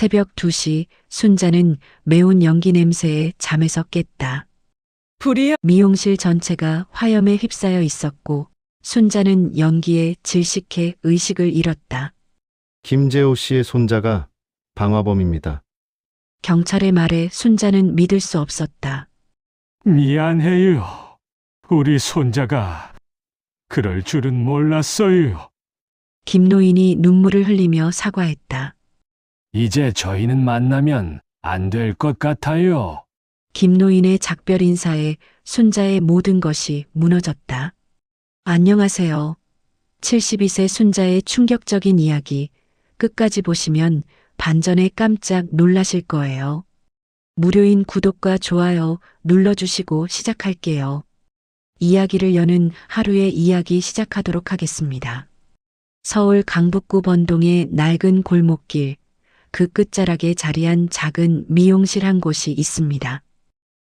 새벽 2시 순자는 매운 연기 냄새에 잠에서 깼다. 불이야. 미용실 전체가 화염에 휩싸여 있었고 순자는 연기에 질식해 의식을 잃었다. 김재호 씨의 손자가 방화범입니다. 경찰의 말에 순자는 믿을 수 없었다. 미안해요. 우리 손자가 그럴 줄은 몰랐어요. 김노인이 눈물을 흘리며 사과했다. 이제 저희는 만나면 안 될 것 같아요. 김노인의 작별 인사에 순자의 모든 것이 무너졌다. 안녕하세요. 72세 순자의 충격적인 이야기 끝까지 보시면 반전에 깜짝 놀라실 거예요. 무료인 구독과 좋아요 눌러주시고 시작할게요. 이야기를 여는 하루의 이야기 시작하도록 하겠습니다. 서울 강북구 번동의 낡은 골목길, 그 끝자락에 자리한 작은 미용실 한 곳이 있습니다.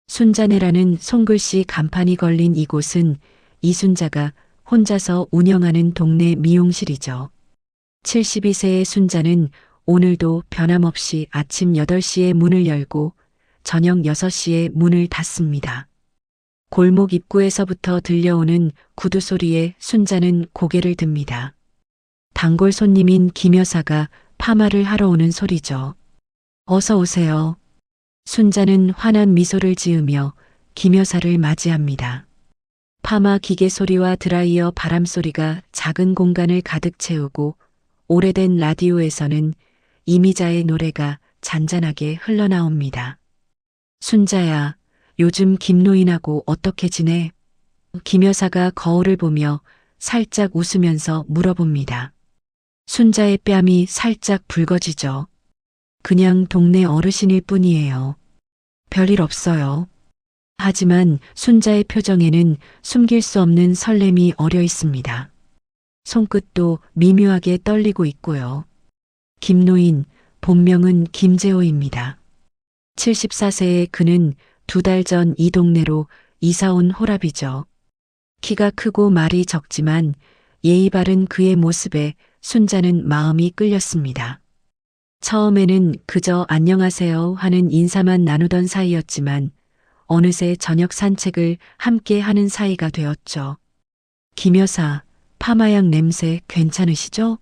순자네라는 손글씨 간판이 걸린 이곳은 이순자가 혼자서 운영하는 동네 미용실이죠. 72세의 순자는 오늘도 변함없이 아침 8시에 문을 열고 저녁 6시에 문을 닫습니다. 골목 입구에서부터 들려오는 구두 소리에 순자는 고개를 듭니다. 단골 손님인 김 여사가 파마를 하러 오는 소리죠. 어서 오세요. 순자는 환한 미소를 지으며 김 여사를 맞이합니다. 파마 기계 소리와 드라이어 바람 소리가 작은 공간을 가득 채우고 오래된 라디오에서는 이미자의 노래가 잔잔하게 흘러나옵니다. 순자야, 요즘 김노인하고 어떻게 지내? 김 여사가 거울을 보며 살짝 웃으면서 물어봅니다. 순자의 뺨이 살짝 붉어지죠. 그냥 동네 어르신일 뿐이에요. 별일 없어요. 하지만 순자의 표정에는 숨길 수 없는 설렘이 어려 있습니다. 손끝도 미묘하게 떨리고 있고요. 김노인, 본명은 김재호입니다. 74세의 그는 2달 전 이 동네로 이사온 호랍이죠. 키가 크고 말이 적지만 예의 바른 그의 모습에 순자는 마음이 끌렸습니다. 처음에는 그저 안녕하세요 하는 인사만 나누던 사이였지만 어느새 저녁 산책을 함께 하는 사이가 되었죠. 김 여사, 파마약 냄새 괜찮으시죠?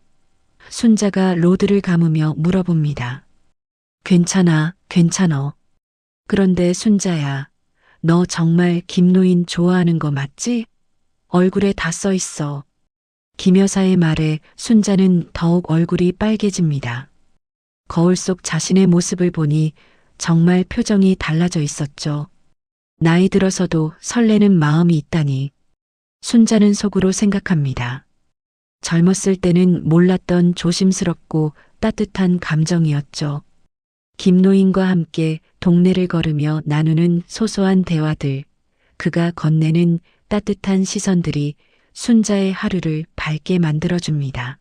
순자가 로드를 감으며 물어봅니다. 괜찮어. 그런데 순자야, 너 정말 김노인 좋아하는 거 맞지? 얼굴에 다 써 있어. 김 여사의 말에 순자는 더욱 얼굴이 빨개집니다. 거울 속 자신의 모습을 보니 정말 표정이 달라져 있었죠. 나이 들어서도 설레는 마음이 있다니. 순자는 속으로 생각합니다. 젊었을 때는 몰랐던 조심스럽고 따뜻한 감정이었죠. 김노인과 함께 동네를 걸으며 나누는 소소한 대화들, 그가 건네는 따뜻한 시선들이 순자의 하루를 밝게 만들어줍니다.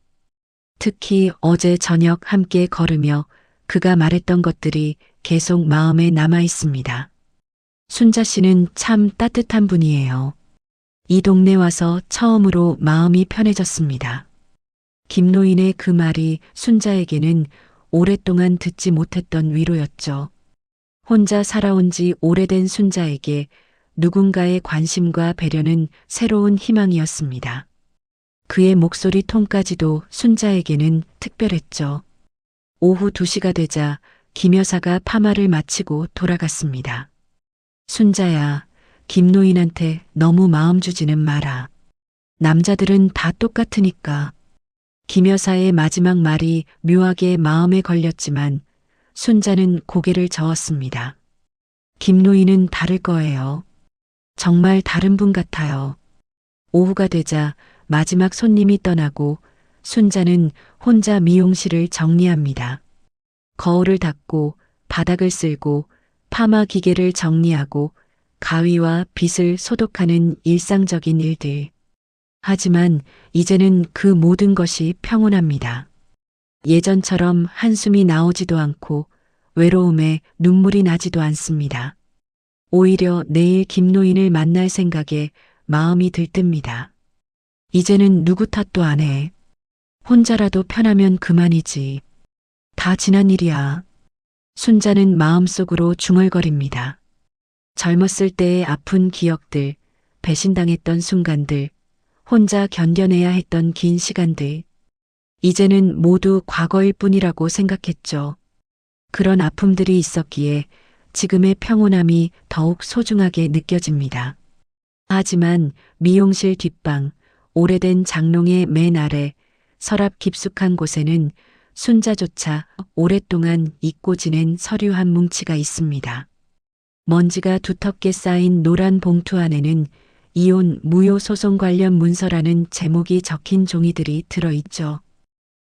특히 어제 저녁 함께 걸으며 그가 말했던 것들이 계속 마음에 남아 있습니다. 순자 씨는 참 따뜻한 분이에요. 이 동네 와서 처음으로 마음이 편해졌습니다. 김노인의 그 말이 순자에게는 오랫동안 듣지 못했던 위로였죠. 혼자 살아온 지 오래된 순자에게 누군가의 관심과 배려는 새로운 희망이었습니다. 그의 목소리 톤까지도 순자에게는 특별했죠. 오후 2시가 되자 김 여사가 파마를 마치고 돌아갔습니다. 순자야, 김노인한테 너무 마음 주지는 마라. 남자들은 다 똑같으니까. 김 여사의 마지막 말이 묘하게 마음에 걸렸지만 순자는 고개를 저었습니다. 김노인은 다를 거예요. 정말 다른 분 같아요. 오후가 되자 마지막 손님이 떠나고 순자는 혼자 미용실을 정리합니다. 거울을 닦고 바닥을 쓸고 파마 기계를 정리하고 가위와 빗을 소독하는 일상적인 일들. 하지만 이제는 그 모든 것이 평온합니다. 예전처럼 한숨이 나오지도 않고 외로움에 눈물이 나지도 않습니다. 오히려 내일 김노인을 만날 생각에 마음이 들뜹니다. 이제는 누구 탓도 안 해. 혼자라도 편하면 그만이지. 다 지난 일이야. 순자는 마음속으로 중얼거립니다. 젊었을 때의 아픈 기억들, 배신당했던 순간들, 혼자 견뎌내야 했던 긴 시간들. 이제는 모두 과거일 뿐이라고 생각했죠. 그런 아픔들이 있었기에 지금의 평온함이 더욱 소중하게 느껴집니다. 하지만 미용실 뒷방, 오래된 장롱의 맨 아래, 서랍 깊숙한 곳에는 순자조차 오랫동안 잊고 지낸 서류 한 뭉치가 있습니다. 먼지가 두텁게 쌓인 노란 봉투 안에는 이혼 무효 소송 관련 문서라는 제목이 적힌 종이들이 들어있죠.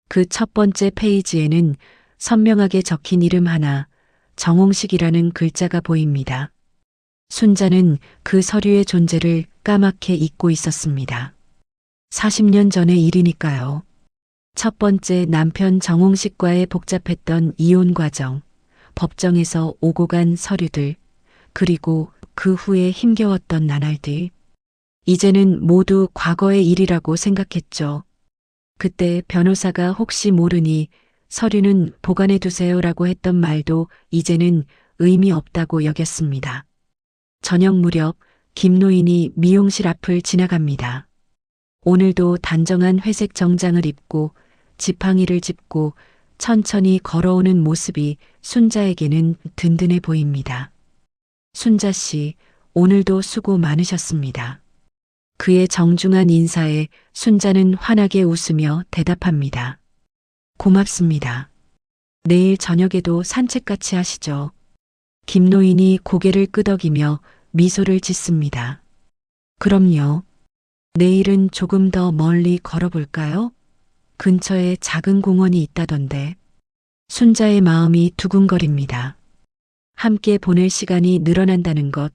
그 첫 번째 페이지에는 선명하게 적힌 이름 하나, 정홍식이라는 글자가 보입니다. 순자는 그 서류의 존재를 까맣게 잊고 있었습니다. 40년 전의 일이니까요. 첫 번째 남편 정홍식과의 복잡했던 이혼 과정, 법정에서 오고 간 서류들, 그리고 그 후에 힘겨웠던 나날들. 이제는 모두 과거의 일이라고 생각했죠. 그때 변호사가 혹시 모르니 서류는 보관해 두세요라고 했던 말도 이제는 의미 없다고 여겼습니다. 저녁 무렵 김노인이 미용실 앞을 지나갑니다. 오늘도 단정한 회색 정장을 입고 지팡이를 짚고 천천히 걸어오는 모습이 순자에게는 든든해 보입니다. 순자 씨, 오늘도 수고 많으셨습니다. 그의 정중한 인사에 순자는 환하게 웃으며 대답합니다. 고맙습니다. 내일 저녁에도 산책같이 하시죠. 김노인이 고개를 끄덕이며 미소를 짓습니다. 그럼요. 내일은 조금 더 멀리 걸어볼까요? 근처에 작은 공원이 있다던데. 순자의 마음이 두근거립니다. 함께 보낼 시간이 늘어난다는 것,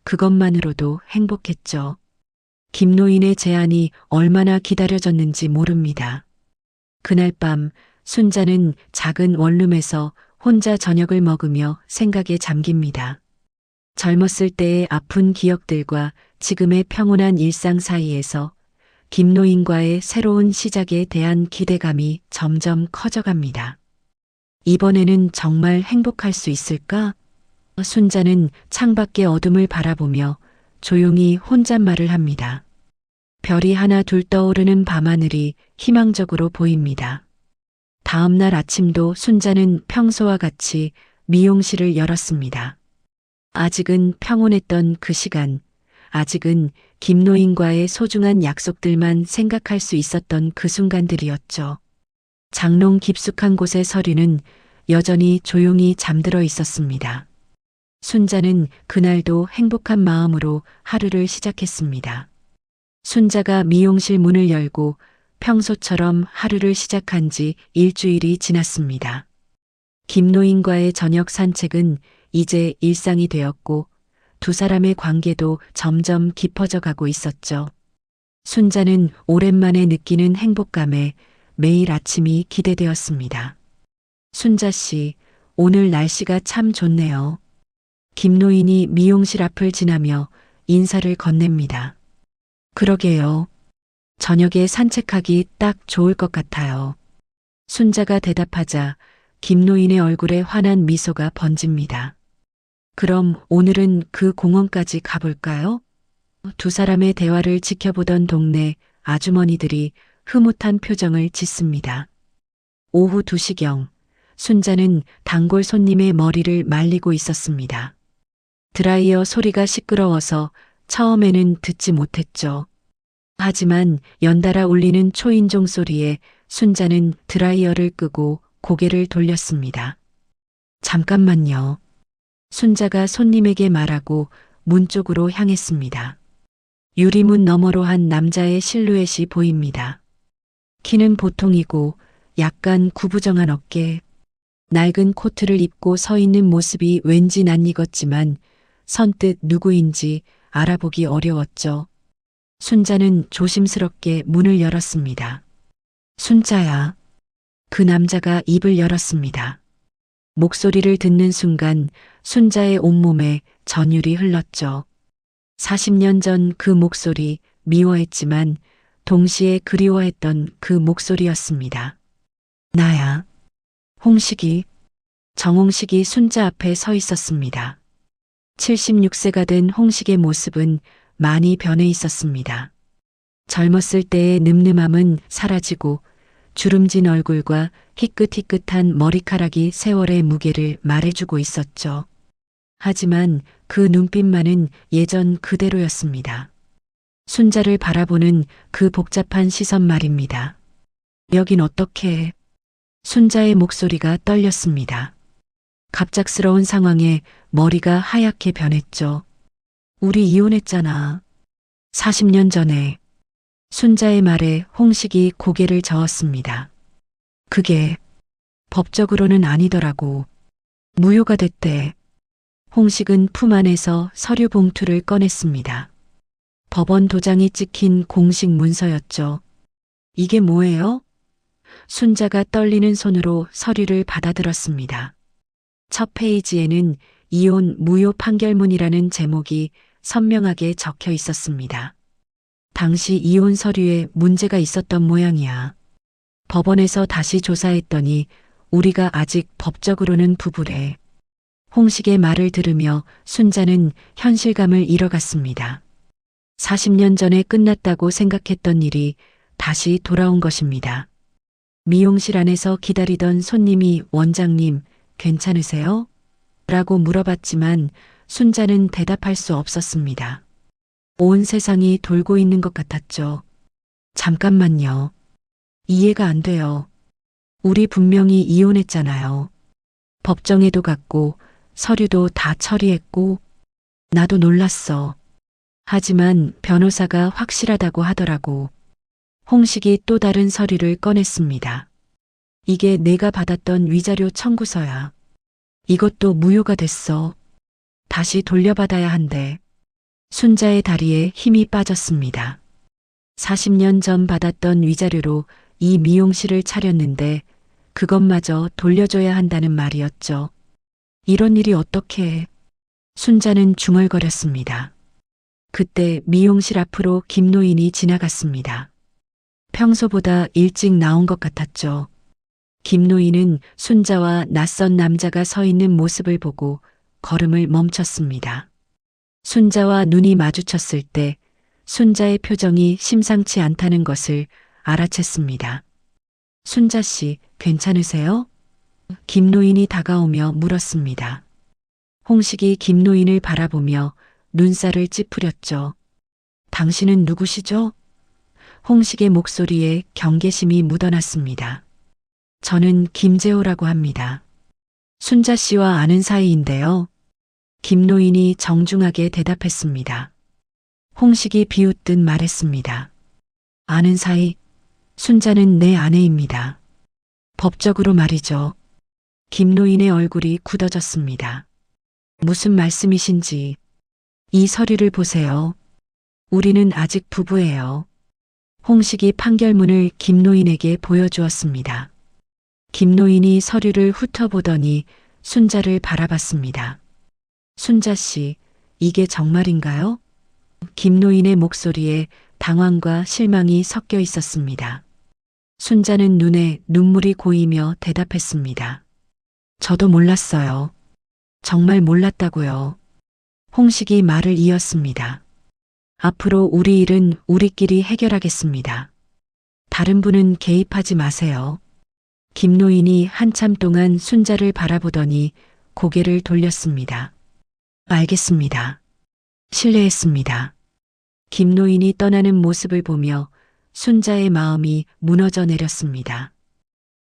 그것만으로도 행복했죠. 김노인의 제안이 얼마나 기다려졌는지 모릅니다. 그날 밤 순자는 작은 원룸에서 혼자 저녁을 먹으며 생각에 잠깁니다. 젊었을 때의 아픈 기억들과 지금의 평온한 일상 사이에서 김노인과의 새로운 시작에 대한 기대감이 점점 커져갑니다. 이번에는 정말 행복할 수 있을까? 순자는 창밖의 어둠을 바라보며 조용히 혼잣말을 합니다. 별이 하나 둘 떠오르는 밤하늘이 희망적으로 보입니다. 다음 날 아침도 순자는 평소와 같이 미용실을 열었습니다. 아직은 평온했던 그 시간, 아직은 김노인과의 소중한 약속들만 생각할 수 있었던 그 순간들이었죠. 장롱 깊숙한 곳의 서류는 여전히 조용히 잠들어 있었습니다. 순자는 그날도 행복한 마음으로 하루를 시작했습니다. 순자가 미용실 문을 열고 평소처럼 하루를 시작한 지 일주일이 지났습니다. 김노인과의 저녁 산책은 이제 일상이 되었고 두 사람의 관계도 점점 깊어져 가고 있었죠. 순자는 오랜만에 느끼는 행복감에 매일 아침이 기대되었습니다. 순자 씨, 오늘 날씨가 참 좋네요. 김노인이 미용실 앞을 지나며 인사를 건넵니다. 그러게요. 저녁에 산책하기 딱 좋을 것 같아요. 순자가 대답하자 김노인의 얼굴에 환한 미소가 번집니다. 그럼 오늘은 그 공원까지 가볼까요? 두 사람의 대화를 지켜보던 동네 아주머니들이 흐뭇한 표정을 짓습니다. 오후 2시경, 순자는 단골 손님의 머리를 말리고 있었습니다. 드라이어 소리가 시끄러워서 처음에는 듣지 못했죠. 하지만 연달아 울리는 초인종 소리에 순자는 드라이어를 끄고 고개를 돌렸습니다. 잠깐만요. 순자가 손님에게 말하고 문 쪽으로 향했습니다. 유리문 너머로 한 남자의 실루엣이 보입니다. 키는 보통이고 약간 구부정한 어깨, 낡은 코트를 입고 서 있는 모습이 왠지 낯익었지만 선뜻 누구인지 알아보기 어려웠죠. 순자는 조심스럽게 문을 열었습니다. 순자야. 그 남자가 입을 열었습니다. 목소리를 듣는 순간 순자의 온몸에 전율이 흘렀죠. 40년 전 그 목소리, 미워했지만 동시에 그리워했던 그 목소리였습니다. 나야. 홍식이. 정홍식이 순자 앞에 서 있었습니다. 76세가 된 홍식의 모습은 많이 변해 있었습니다. 젊었을 때의 늠름함은 사라지고 주름진 얼굴과 희끗희끗한 머리카락이 세월의 무게를 말해주고 있었죠. 하지만 그 눈빛만은 예전 그대로였습니다. 순자를 바라보는 그 복잡한 시선 말입니다. 여긴 어떻게? 순자의 목소리가 떨렸습니다. 갑작스러운 상황에 머리가 하얗게 변했죠. 우리 이혼했잖아. 40년 전에. 순자의 말에 홍식이 고개를 저었습니다. 그게 법적으로는 아니더라고. 무효가 됐대. 홍식은 품 안에서 서류 봉투를 꺼냈습니다. 법원 도장이 찍힌 공식 문서였죠. 이게 뭐예요? 순자가 떨리는 손으로 서류를 받아들었습니다. 첫 페이지에는 이혼 무효 판결문이라는 제목이 선명하게 적혀 있었습니다. 당시 이혼 서류에 문제가 있었던 모양이야. 법원에서 다시 조사했더니 우리가 아직 법적으로는 부부래. 홍식의 말을 들으며 순자는 현실감을 잃어갔습니다. 40년 전에 끝났다고 생각했던 일이 다시 돌아온 것입니다. 미용실 안에서 기다리던 손님이 원장님, 괜찮으세요? 라고 물어봤지만 순자는 대답할 수 없었습니다. 온 세상이 돌고 있는 것 같았죠. 잠깐만요. 이해가 안 돼요. 우리 분명히 이혼했잖아요. 법정에도 갔고 서류도 다 처리했고 나도 놀랐어. 하지만 변호사가 확실하다고 하더라고. 홍식이 또 다른 서류를 꺼냈습니다. 이게 내가 받았던 위자료 청구서야. 이것도 무효가 됐어. 다시 돌려받아야 한대. 순자의 다리에 힘이 빠졌습니다. 40년 전 받았던 위자료로 이 미용실을 차렸는데 그것마저 돌려줘야 한다는 말이었죠. 이런 일이 어떻게 해? 순자는 중얼거렸습니다. 그때 미용실 앞으로 김노인이 지나갔습니다. 평소보다 일찍 나온 것 같았죠. 김노인은 순자와 낯선 남자가 서 있는 모습을 보고 걸음을 멈췄습니다. 순자와 눈이 마주쳤을 때 순자의 표정이 심상치 않다는 것을 알아챘습니다. 순자 씨, 괜찮으세요? 김노인이 다가오며 물었습니다. 홍식이 김노인을 바라보며 눈살을 찌푸렸죠. 당신은 누구시죠? 홍식의 목소리에 경계심이 묻어났습니다. 저는 김재호라고 합니다. 순자 씨와 아는 사이인데요. 김노인이 정중하게 대답했습니다. 홍식이 비웃듯 말했습니다. 아는 사이? 순자는 내 아내입니다. 법적으로 말이죠. 김노인의 얼굴이 굳어졌습니다. 무슨 말씀이신지. 이 서류를 보세요. 우리는 아직 부부예요. 홍식이 판결문을 김노인에게 보여주었습니다. 김노인이 서류를 훑어보더니 순자를 바라봤습니다. 순자 씨, 이게 정말인가요? 김노인의 목소리에 당황과 실망이 섞여 있었습니다. 순자는 눈에 눈물이 고이며 대답했습니다. 저도 몰랐어요. 정말 몰랐다고요. 홍식이 말을 이었습니다. 앞으로 우리 일은 우리끼리 해결하겠습니다. 다른 분은 개입하지 마세요. 김노인이 한참 동안 순자를 바라보더니 고개를 돌렸습니다. 알겠습니다. 실례했습니다. 김노인이 떠나는 모습을 보며 순자의 마음이 무너져 내렸습니다.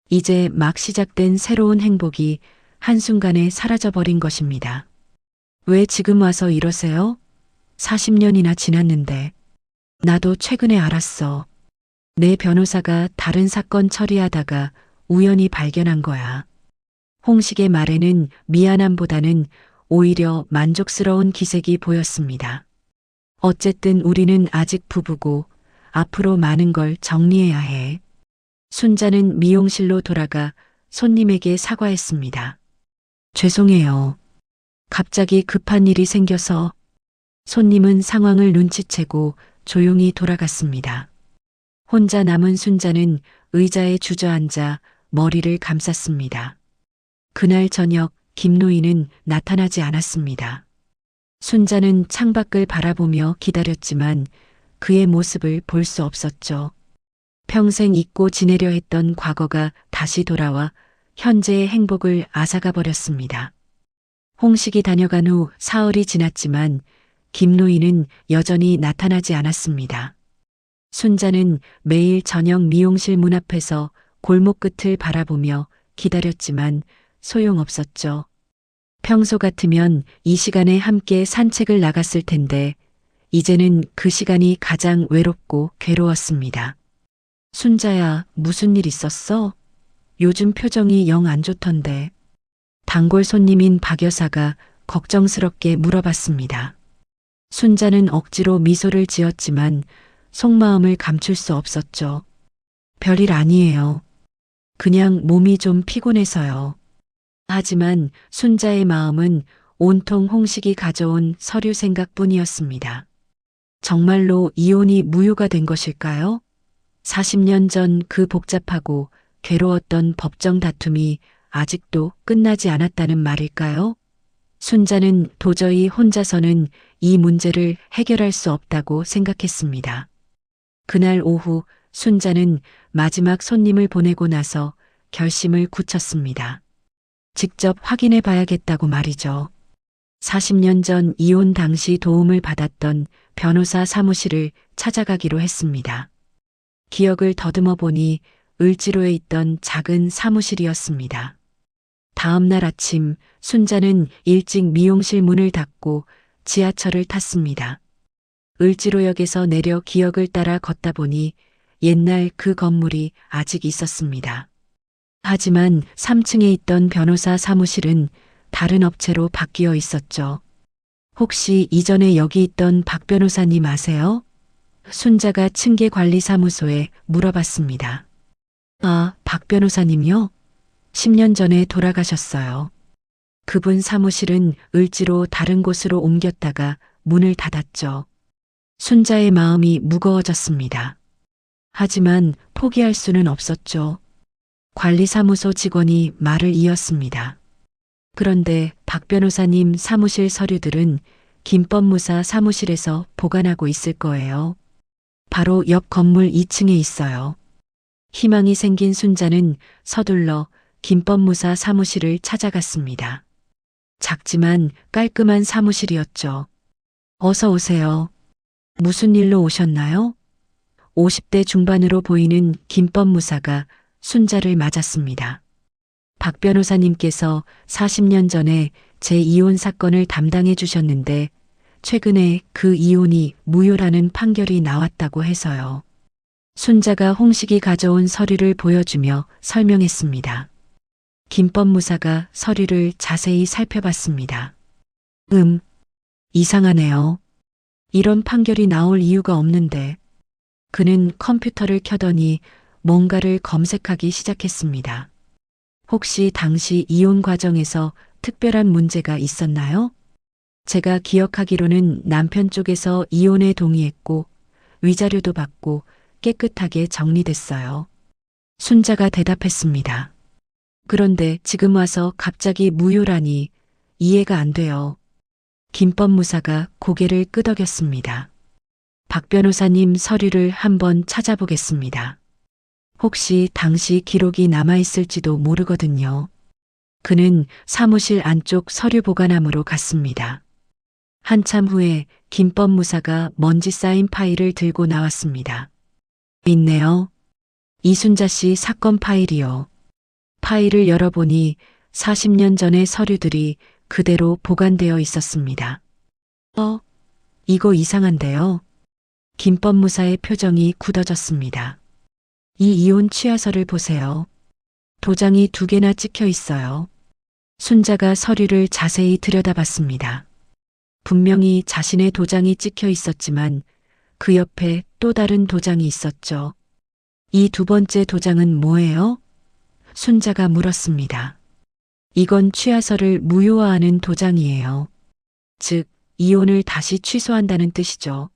이제 막 시작된 새로운 행복이 한순간에 사라져버린 것입니다. 왜 지금 와서 이러세요? 40년이나 지났는데. 나도 최근에 알았어. 내 변호사가 다른 사건 처리하다가 우연히 발견한 거야. 홍식의 말에는 미안함보다는 오히려 만족스러운 기색이 보였습니다. 어쨌든 우리는 아직 부부고 앞으로 많은 걸 정리해야 해. 순자는 미용실로 돌아가 손님에게 사과했습니다. 죄송해요. 갑자기 급한 일이 생겨서. 손님은 상황을 눈치채고 조용히 돌아갔습니다. 혼자 남은 순자는 의자에 주저앉아 머리를 감쌌습니다. 그날 저녁 김노인은 나타나지 않았습니다. 순자는 창밖을 바라보며 기다렸지만 그의 모습을 볼 수 없었죠. 평생 잊고 지내려 했던 과거가 다시 돌아와 현재의 행복을 앗아가 버렸습니다. 홍식이 다녀간 후 사흘이 지났지만 김노인은 여전히 나타나지 않았습니다. 순자는 매일 저녁 미용실 문 앞에서 골목 끝을 바라보며 기다렸지만 소용없었죠. 평소 같으면 이 시간에 함께 산책을 나갔을 텐데 이제는 그 시간이 가장 외롭고 괴로웠습니다. 순자야, 무슨 일 있었어? 요즘 표정이 영 안 좋던데. 단골 손님인 박 여사가 걱정스럽게 물어봤습니다. 순자는 억지로 미소를 지었지만 속마음을 감출 수 없었죠. 별일 아니에요. 그냥 몸이 좀 피곤해서요. 하지만 순자의 마음은 온통 홍식이 가져온 서류 생각뿐이었습니다. 정말로 이혼이 무효가 된 것일까요? 40년 전 그 복잡하고 괴로웠던 법정 다툼이 아직도 끝나지 않았다는 말일까요? 순자는 도저히 혼자서는 이 문제를 해결할 수 없다고 생각했습니다. 그날 오후 순자는 마지막 손님을 보내고 나서 결심을 굳혔습니다. 직접 확인해 봐야겠다고 말이죠. 40년 전 이혼 당시 도움을 받았던 변호사 사무실을 찾아가기로 했습니다. 기억을 더듬어 보니 을지로에 있던 작은 사무실이었습니다. 다음 날 아침 순자는 일찍 미용실 문을 닫고 지하철을 탔습니다. 을지로역에서 내려 기억을 따라 걷다 보니 옛날 그 건물이 아직 있었습니다. 하지만 3층에 있던 변호사 사무실은 다른 업체로 바뀌어 있었죠. 혹시 이전에 여기 있던 박 변호사님 아세요? 순자가 층계관리사무소에 물어봤습니다. 아, 박 변호사님요? 10년 전에 돌아가셨어요. 그분 사무실은 을지로 다른 곳으로 옮겼다가 문을 닫았죠. 순자의 마음이 무거워졌습니다. 하지만 포기할 수는 없었죠. 관리사무소 직원이 말을 이었습니다. 그런데 박 변호사님 사무실 서류들은 김법무사 사무실에서 보관하고 있을 거예요. 바로 옆 건물 2층에 있어요. 희망이 생긴 순자는 서둘러 김법무사 사무실을 찾아갔습니다. 작지만 깔끔한 사무실이었죠. 어서 오세요. 무슨 일로 오셨나요? 50대 중반으로 보이는 김법무사가 순자를 맞았습니다. 박 변호사님께서 40년 전에 제 이혼 사건을 담당해 주셨는데 최근에 그 이혼이 무효라는 판결이 나왔다고 해서요. 순자가 홍식이 가져온 서류를 보여주며 설명했습니다. 김법무사가 서류를 자세히 살펴봤습니다. 이상하네요. 이런 판결이 나올 이유가 없는데. 그는 컴퓨터를 켜더니 뭔가를 검색하기 시작했습니다. 혹시 당시 이혼 과정에서 특별한 문제가 있었나요? 제가 기억하기로는 남편 쪽에서 이혼에 동의했고 위자료도 받고 깨끗하게 정리됐어요. 순자가 대답했습니다. 그런데 지금 와서 갑자기 무효라니 이해가 안 돼요. 김법무사가 고개를 끄덕였습니다. 박 변호사님 서류를 한번 찾아보겠습니다. 혹시 당시 기록이 남아있을지도 모르거든요. 그는 사무실 안쪽 서류 보관함으로 갔습니다. 한참 후에 김법무사가 먼지 쌓인 파일을 들고 나왔습니다. 있네요. 이순자 씨 사건 파일이요. 파일을 열어보니 40년 전의 서류들이 그대로 보관되어 있었습니다. 이거 이상한데요. 김법무사의 표정이 굳어졌습니다. 이 이혼 취하서를 보세요. 도장이 2개나 찍혀 있어요. 순자가 서류를 자세히 들여다봤습니다. 분명히 자신의 도장이 찍혀 있었지만 그 옆에 또 다른 도장이 있었죠. 이 두 번째 도장은 뭐예요? 순자가 물었습니다. 이건 취하서를 무효화하는 도장이에요. 즉, 이혼을 다시 취소한다는 뜻이죠.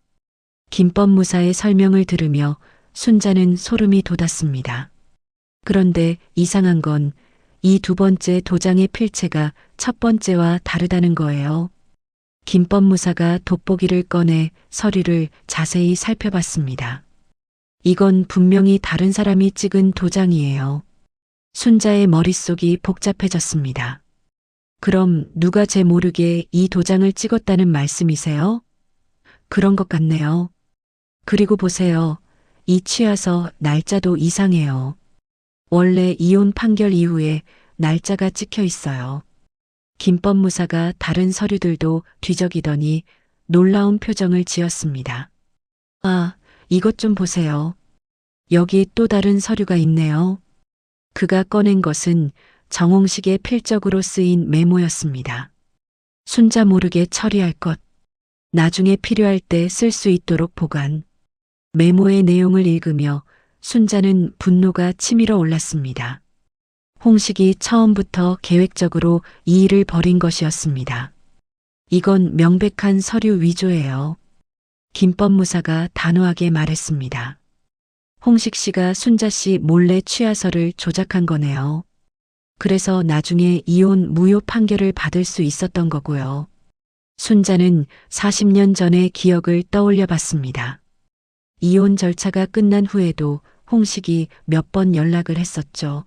김법무사의 설명을 들으며 순자는 소름이 돋았습니다. 그런데 이상한 건 이 두 번째 도장의 필체가 첫 번째와 다르다는 거예요. 김법무사가 돋보기를 꺼내 서류를 자세히 살펴봤습니다. 이건 분명히 다른 사람이 찍은 도장이에요. 순자의 머릿속이 복잡해졌습니다. 그럼 누가 제 모르게 이 도장을 찍었다는 말씀이세요? 그런 것 같네요. 그리고 보세요. 이 취하서 날짜도 이상해요. 원래 이혼 판결 이후에 날짜가 찍혀 있어요. 김법무사가 다른 서류들도 뒤적이더니 놀라운 표정을 지었습니다. 아, 이것 좀 보세요. 여기 또 다른 서류가 있네요. 그가 꺼낸 것은 정홍식의 필적으로 쓰인 메모였습니다. 순자 모르게 처리할 것. 나중에 필요할 때 쓸 수 있도록 보관. 메모의 내용을 읽으며 순자는 분노가 치밀어 올랐습니다. 홍식이 처음부터 계획적으로 이 일을 벌인 것이었습니다. 이건 명백한 서류 위조예요. 김법무사가 단호하게 말했습니다. 홍식 씨가 순자 씨 몰래 취하서를 조작한 거네요. 그래서 나중에 이혼 무효 판결을 받을 수 있었던 거고요. 순자는 40년 전의 기억을 떠올려 봤습니다. 이혼 절차가 끝난 후에도 홍식이 몇 번 연락을 했었죠.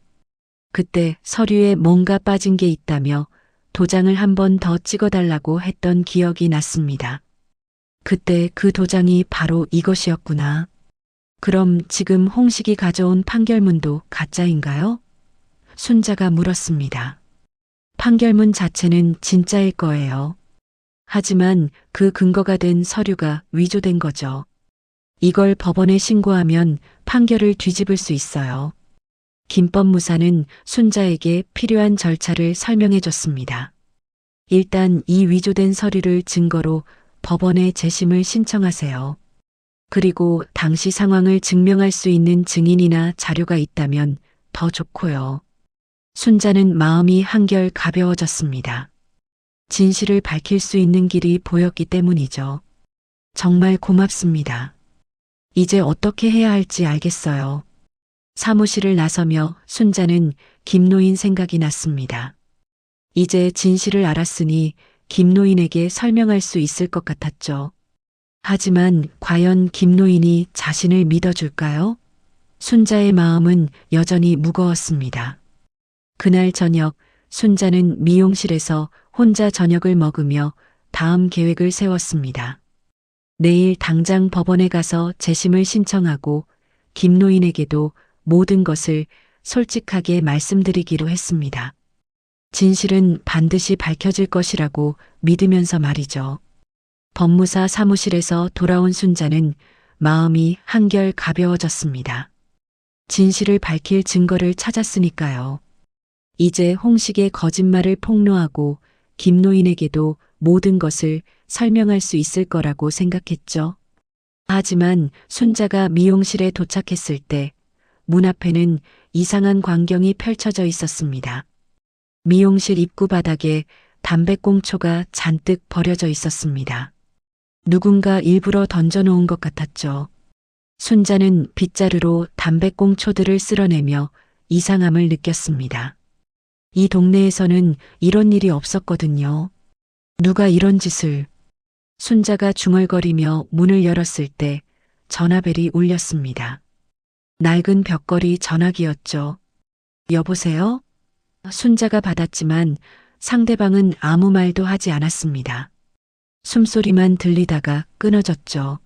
그때 서류에 뭔가 빠진 게 있다며 도장을 한 번 더 찍어달라고 했던 기억이 났습니다. 그때 그 도장이 바로 이것이었구나. 그럼 지금 홍식이 가져온 판결문도 가짜인가요? 순자가 물었습니다. 판결문 자체는 진짜일 거예요. 하지만 그 근거가 된 서류가 위조된 거죠. 이걸 법원에 신고하면 판결을 뒤집을 수 있어요. 김법무사는 순자에게 필요한 절차를 설명해 줬습니다. 일단 이 위조된 서류를 증거로 법원에 재심을 신청하세요. 그리고 당시 상황을 증명할 수 있는 증인이나 자료가 있다면 더 좋고요. 순자는 마음이 한결 가벼워졌습니다. 진실을 밝힐 수 있는 길이 보였기 때문이죠. 정말 고맙습니다. 이제 어떻게 해야 할지 알겠어요. 사무실을 나서며 순자는 김노인 생각이 났습니다. 이제 진실을 알았으니 김노인에게 설명할 수 있을 것 같았죠. 하지만 과연 김노인이 자신을 믿어줄까요? 순자의 마음은 여전히 무거웠습니다. 그날 저녁 순자는 미용실에서 혼자 저녁을 먹으며 다음 계획을 세웠습니다. 내일 당장 법원에 가서 재심을 신청하고 김노인에게도 모든 것을 솔직하게 말씀드리기로 했습니다. 진실은 반드시 밝혀질 것이라고 믿으면서 말이죠. 법무사 사무실에서 돌아온 순자는 마음이 한결 가벼워졌습니다. 진실을 밝힐 증거를 찾았으니까요. 이제 홍식의 거짓말을 폭로하고 김노인에게도 모든 것을 설명할 수 있을 거라고 생각했죠. 하지만 순자가 미용실에 도착했을 때 문 앞에는 이상한 광경이 펼쳐져 있었습니다. 미용실 입구 바닥에 담배꽁초가 잔뜩 버려져 있었습니다. 누군가 일부러 던져놓은 것 같았죠. 순자는 빗자루로 담배꽁초들을 쓸어내며 이상함을 느꼈습니다. 이 동네에서는 이런 일이 없었거든요. 누가 이런 짓을. 순자가 중얼거리며 문을 열었을 때 전화벨이 울렸습니다. 낡은 벽걸이 전화기였죠. 여보세요? 순자가 받았지만 상대방은 아무 말도 하지 않았습니다. 숨소리만 들리다가 끊어졌죠.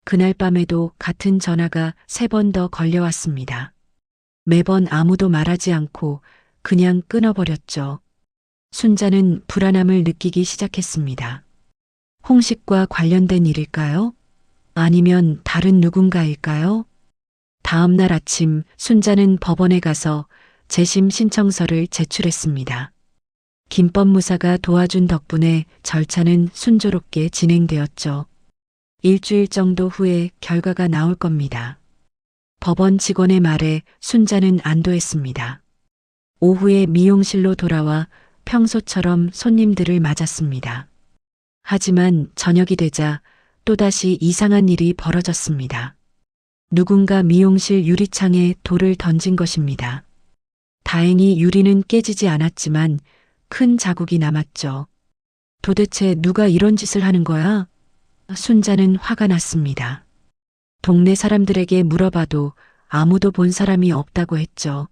그날 밤에도 같은 전화가 3번 더 걸려왔습니다. 매번 아무도 말하지 않고 그냥 끊어버렸죠. 순자는 불안함을 느끼기 시작했습니다. 홍식과 관련된 일일까요? 아니면 다른 누군가일까요? 다음 날 아침 순자는 법원에 가서 재심 신청서를 제출했습니다. 김법무사가 도와준 덕분에 절차는 순조롭게 진행되었죠. 일주일 정도 후에 결과가 나올 겁니다. 법원 직원의 말에 순자는 안도했습니다. 오후에 미용실로 돌아와 평소처럼 손님들을 맞았습니다. 하지만 저녁이 되자 또다시 이상한 일이 벌어졌습니다. 누군가 미용실 유리창에 돌을 던진 것입니다. 다행히 유리는 깨지지 않았지만 큰 자국이 남았죠. 도대체 누가 이런 짓을 하는 거야? 순자는 화가 났습니다. 동네 사람들에게 물어봐도 아무도 본 사람이 없다고 했죠.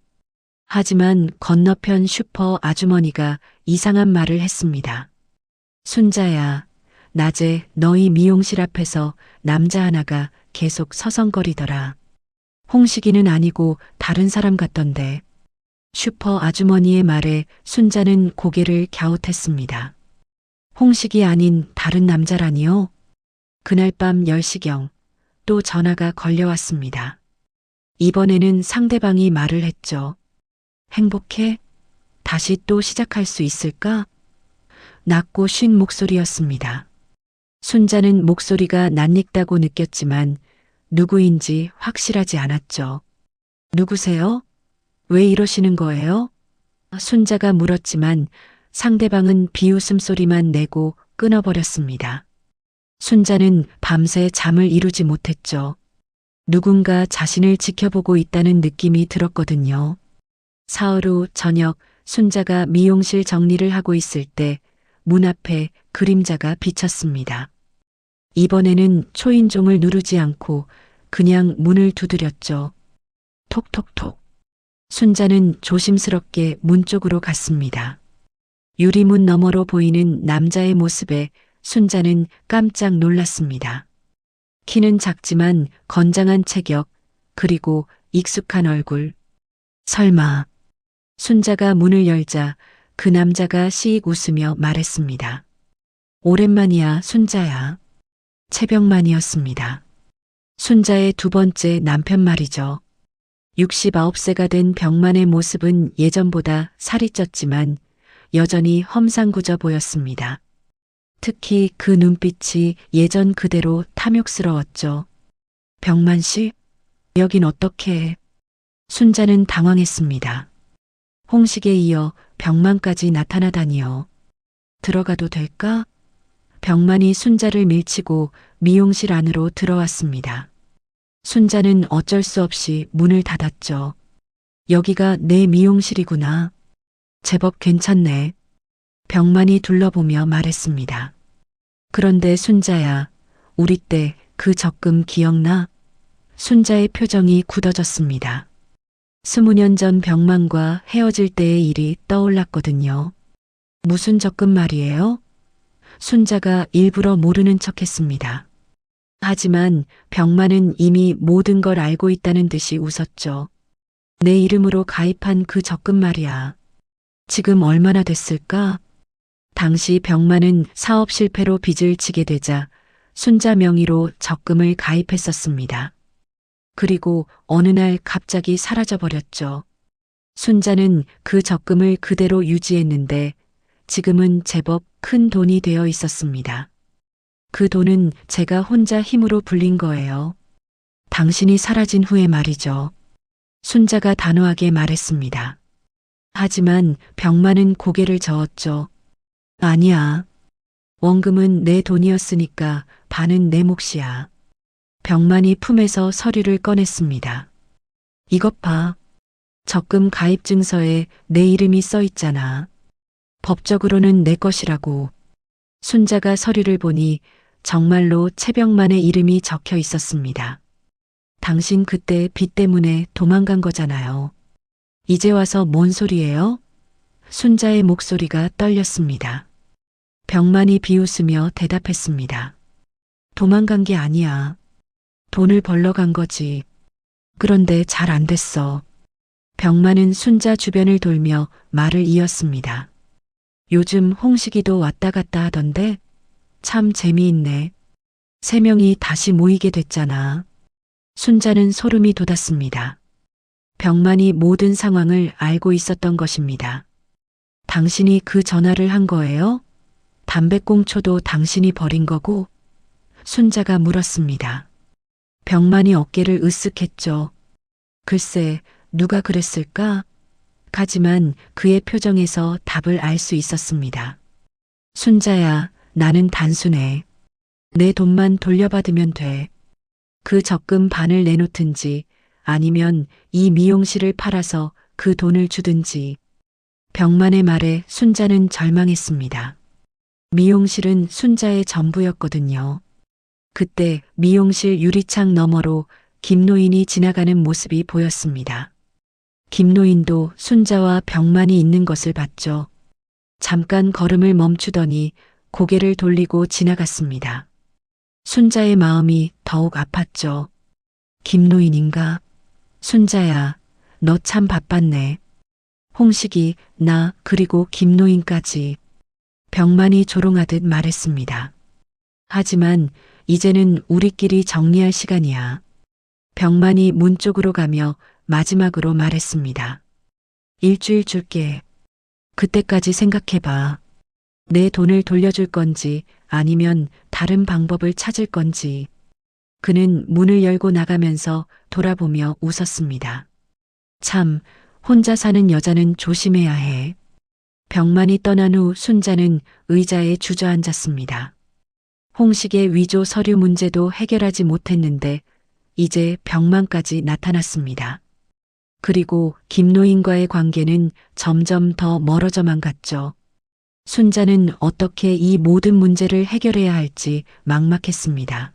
하지만 건너편 슈퍼 아주머니가 이상한 말을 했습니다. 순자야, 낮에 너희 미용실 앞에서 남자 하나가 계속 서성거리더라. 홍식이는 아니고 다른 사람 같던데. 슈퍼 아주머니의 말에 순자는 고개를 갸웃했습니다. 홍식이 아닌 다른 남자라니요? 그날 밤 10시경 또 전화가 걸려왔습니다. 이번에는 상대방이 말을 했죠. 행복해? 다시 또 시작할 수 있을까? 낮고 쉰 목소리였습니다. 순자는 목소리가 낯익다고 느꼈지만 누구인지 확실하지 않았죠. 누구세요? 왜 이러시는 거예요? 순자가 물었지만 상대방은 비웃음 소리만 내고 끊어버렸습니다. 순자는 밤새 잠을 이루지 못했죠. 누군가 자신을 지켜보고 있다는 느낌이 들었거든요. 사흘 후 저녁 순자가 미용실 정리를 하고 있을 때 문 앞에 그림자가 비쳤습니다. 이번에는 초인종을 누르지 않고 그냥 문을 두드렸죠. 톡톡톡. 순자는 조심스럽게 문 쪽으로 갔습니다. 유리문 너머로 보이는 남자의 모습에 순자는 깜짝 놀랐습니다. 키는 작지만 건장한 체격, 그리고 익숙한 얼굴. 설마. 순자가 문을 열자 그 남자가 씩 웃으며 말했습니다. 오랜만이야, 순자야. 채병만이었습니다. 순자의 두 번째 남편 말이죠. 69세가 된 병만의 모습은 예전보다 살이 쪘지만 여전히 험상궂어 보였습니다. 특히 그 눈빛이 예전 그대로 탐욕스러웠죠. 병만 씨? 여긴 어떻게 해? 순자는 당황했습니다. 홍식에 이어 병만까지 나타나다니요. 들어가도 될까? 병만이 순자를 밀치고 미용실 안으로 들어왔습니다. 순자는 어쩔 수 없이 문을 닫았죠. 여기가 내 미용실이구나. 제법 괜찮네. 병만이 둘러보며 말했습니다. 그런데 순자야, 우리 때 그 적금 기억나? 순자의 표정이 굳어졌습니다. 20년 전 병만과 헤어질 때의 일이 떠올랐거든요. 무슨 적금 말이에요? 순자가 일부러 모르는 척했습니다. 하지만 병만은 이미 모든 걸 알고 있다는 듯이 웃었죠. 내 이름으로 가입한 그 적금 말이야. 지금 얼마나 됐을까? 당시 병만은 사업 실패로 빚을 지게 되자 순자 명의로 적금을 가입했었습니다. 그리고 어느 날 갑자기 사라져버렸죠. 순자는 그 적금을 그대로 유지했는데 지금은 제법 큰 돈이 되어 있었습니다. 그 돈은 제가 혼자 힘으로 불린 거예요. 당신이 사라진 후에 말이죠. 순자가 단호하게 말했습니다. 하지만 병만은 고개를 저었죠. 아니야. 원금은 내 돈이었으니까 반은 내 몫이야. 병만이 품에서 서류를 꺼냈습니다. 이것 봐. 적금 가입 증서에 내 이름이 써 있잖아. 법적으로는 내 것이라고. 순자가 서류를 보니 정말로 채병만의 이름이 적혀 있었습니다. 당신 그때 빚 때문에 도망간 거잖아요. 이제 와서 뭔 소리예요? 순자의 목소리가 떨렸습니다. 병만이 비웃으며 대답했습니다. 도망간 게 아니야. 돈을 벌러 간 거지. 그런데 잘 안 됐어. 병만은 순자 주변을 돌며 말을 이었습니다. 요즘 홍식이도 왔다 갔다 하던데 참 재미있네. 3명이 다시 모이게 됐잖아. 순자는 소름이 돋았습니다. 병만이 모든 상황을 알고 있었던 것입니다. 당신이 그 전화를 한 거예요? 담배꽁초도 당신이 버린 거고? 순자가 물었습니다. 병만이 어깨를 으쓱했죠. 글쎄, 누가 그랬을까? 하지만 그의 표정에서 답을 알 수 있었습니다. 순자야, 나는 단순해. 내 돈만 돌려받으면 돼. 그 적금 반을 내놓든지 아니면 이 미용실을 팔아서 그 돈을 주든지. 병만의 말에 순자는 절망했습니다. 미용실은 순자의 전부였거든요. 그때 미용실 유리창 너머로 김노인이 지나가는 모습이 보였습니다. 김노인도 순자와 병만이 있는 것을 봤죠. 잠깐 걸음을 멈추더니 고개를 돌리고 지나갔습니다. 순자의 마음이 더욱 아팠죠. 김노인인가? 순자야, 너 참 바빴네. 홍식이, 나, 그리고 김노인까지. 병만이 조롱하듯 말했습니다. 하지만 이제는 우리끼리 정리할 시간이야. 병만이 문 쪽으로 가며 마지막으로 말했습니다. 일주일 줄게. 그때까지 생각해봐. 내 돈을 돌려줄 건지 아니면 다른 방법을 찾을 건지. 그는 문을 열고 나가면서 돌아보며 웃었습니다. 참, 혼자 사는 여자는 조심해야 해. 병만이 떠난 후 순자는 의자에 주저앉았습니다. 홍식의 위조 서류 문제도 해결하지 못했는데 이제 병만까지 나타났습니다. 그리고 김노인과의 관계는 점점 더 멀어져만 갔죠. 순자는 어떻게 이 모든 문제를 해결해야 할지 막막했습니다.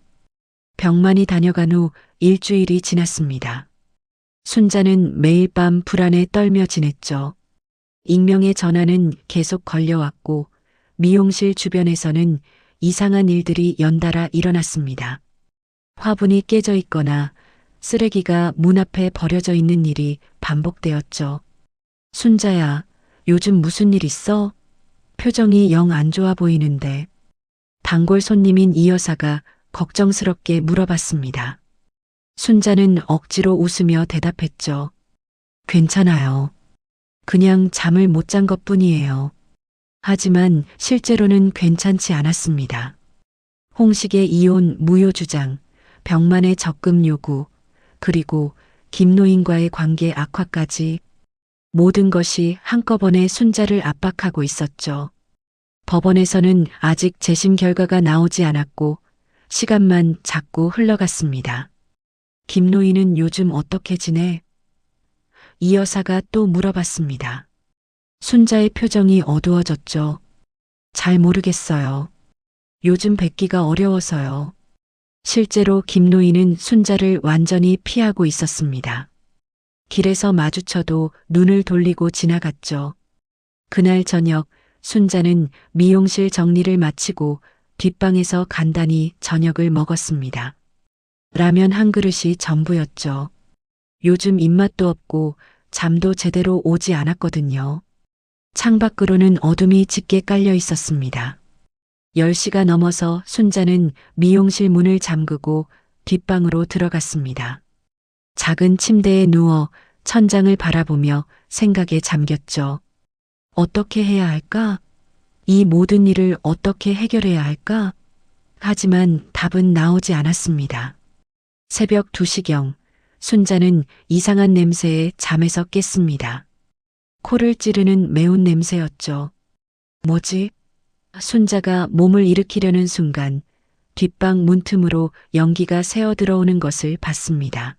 병만이 다녀간 후 일주일이 지났습니다. 순자는 매일 밤 불안에 떨며 지냈죠. 익명의 전화는 계속 걸려왔고 미용실 주변에서는 이상한 일들이 연달아 일어났습니다. 화분이 깨져 있거나 쓰레기가 문 앞에 버려져 있는 일이 반복되었죠. 순자야, 요즘 무슨 일 있어? 표정이 영 안 좋아 보이는데. 단골 손님인 이 여사가 걱정스럽게 물어봤습니다. 순자는 억지로 웃으며 대답했죠. 괜찮아요. 그냥 잠을 못 잔 것뿐이에요. 하지만 실제로는 괜찮지 않았습니다. 홍식의 이혼 무효 주장, 병만의 적금 요구, 그리고 김노인과의 관계 악화까지 모든 것이 한꺼번에 순자를 압박하고 있었죠. 법원에서는 아직 재심 결과가 나오지 않았고 시간만 자꾸 흘러갔습니다. 김노인은 요즘 어떻게 지내? 이 여사가 또 물어봤습니다. 순자의 표정이 어두워졌죠. 잘 모르겠어요. 요즘 뵙기가 어려워서요. 실제로 김노인은 순자를 완전히 피하고 있었습니다. 길에서 마주쳐도 눈을 돌리고 지나갔죠. 그날 저녁 순자는 미용실 정리를 마치고 뒷방에서 간단히 저녁을 먹었습니다. 라면 한 그릇이 전부였죠. 요즘 입맛도 없고 잠도 제대로 오지 않았거든요. 창밖으로는 어둠이 짙게 깔려 있었습니다. 10시가 넘어서 순자는 미용실 문을 잠그고 뒷방으로 들어갔습니다. 작은 침대에 누워 천장을 바라보며 생각에 잠겼죠. 어떻게 해야 할까? 이 모든 일을 어떻게 해결해야 할까? 하지만 답은 나오지 않았습니다. 새벽 2시경 순자는 이상한 냄새에 잠에서 깼습니다. 코를 찌르는 매운 냄새였죠. 뭐지? 순자가 몸을 일으키려는 순간 뒷방 문틈으로 연기가 새어 들어오는 것을 봤습니다.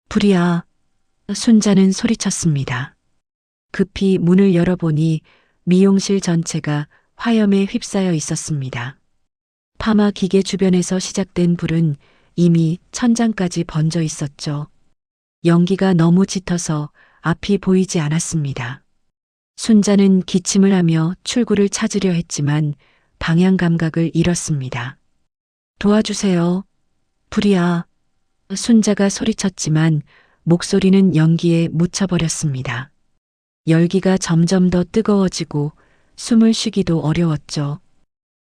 불이야. 순자는 소리쳤습니다. 급히 문을 열어보니 미용실 전체가 화염에 휩싸여 있었습니다. 파마 기계 주변에서 시작된 불은 이미 천장까지 번져 있었죠. 연기가 너무 짙어서 앞이 보이지 않았습니다. 순자는 기침을 하며 출구를 찾으려 했지만 방향 감각을 잃었습니다. 도와주세요. 불이야. 순자가 소리쳤지만 목소리는 연기에 묻혀버렸습니다. 열기가 점점 더 뜨거워지고 숨을 쉬기도 어려웠죠.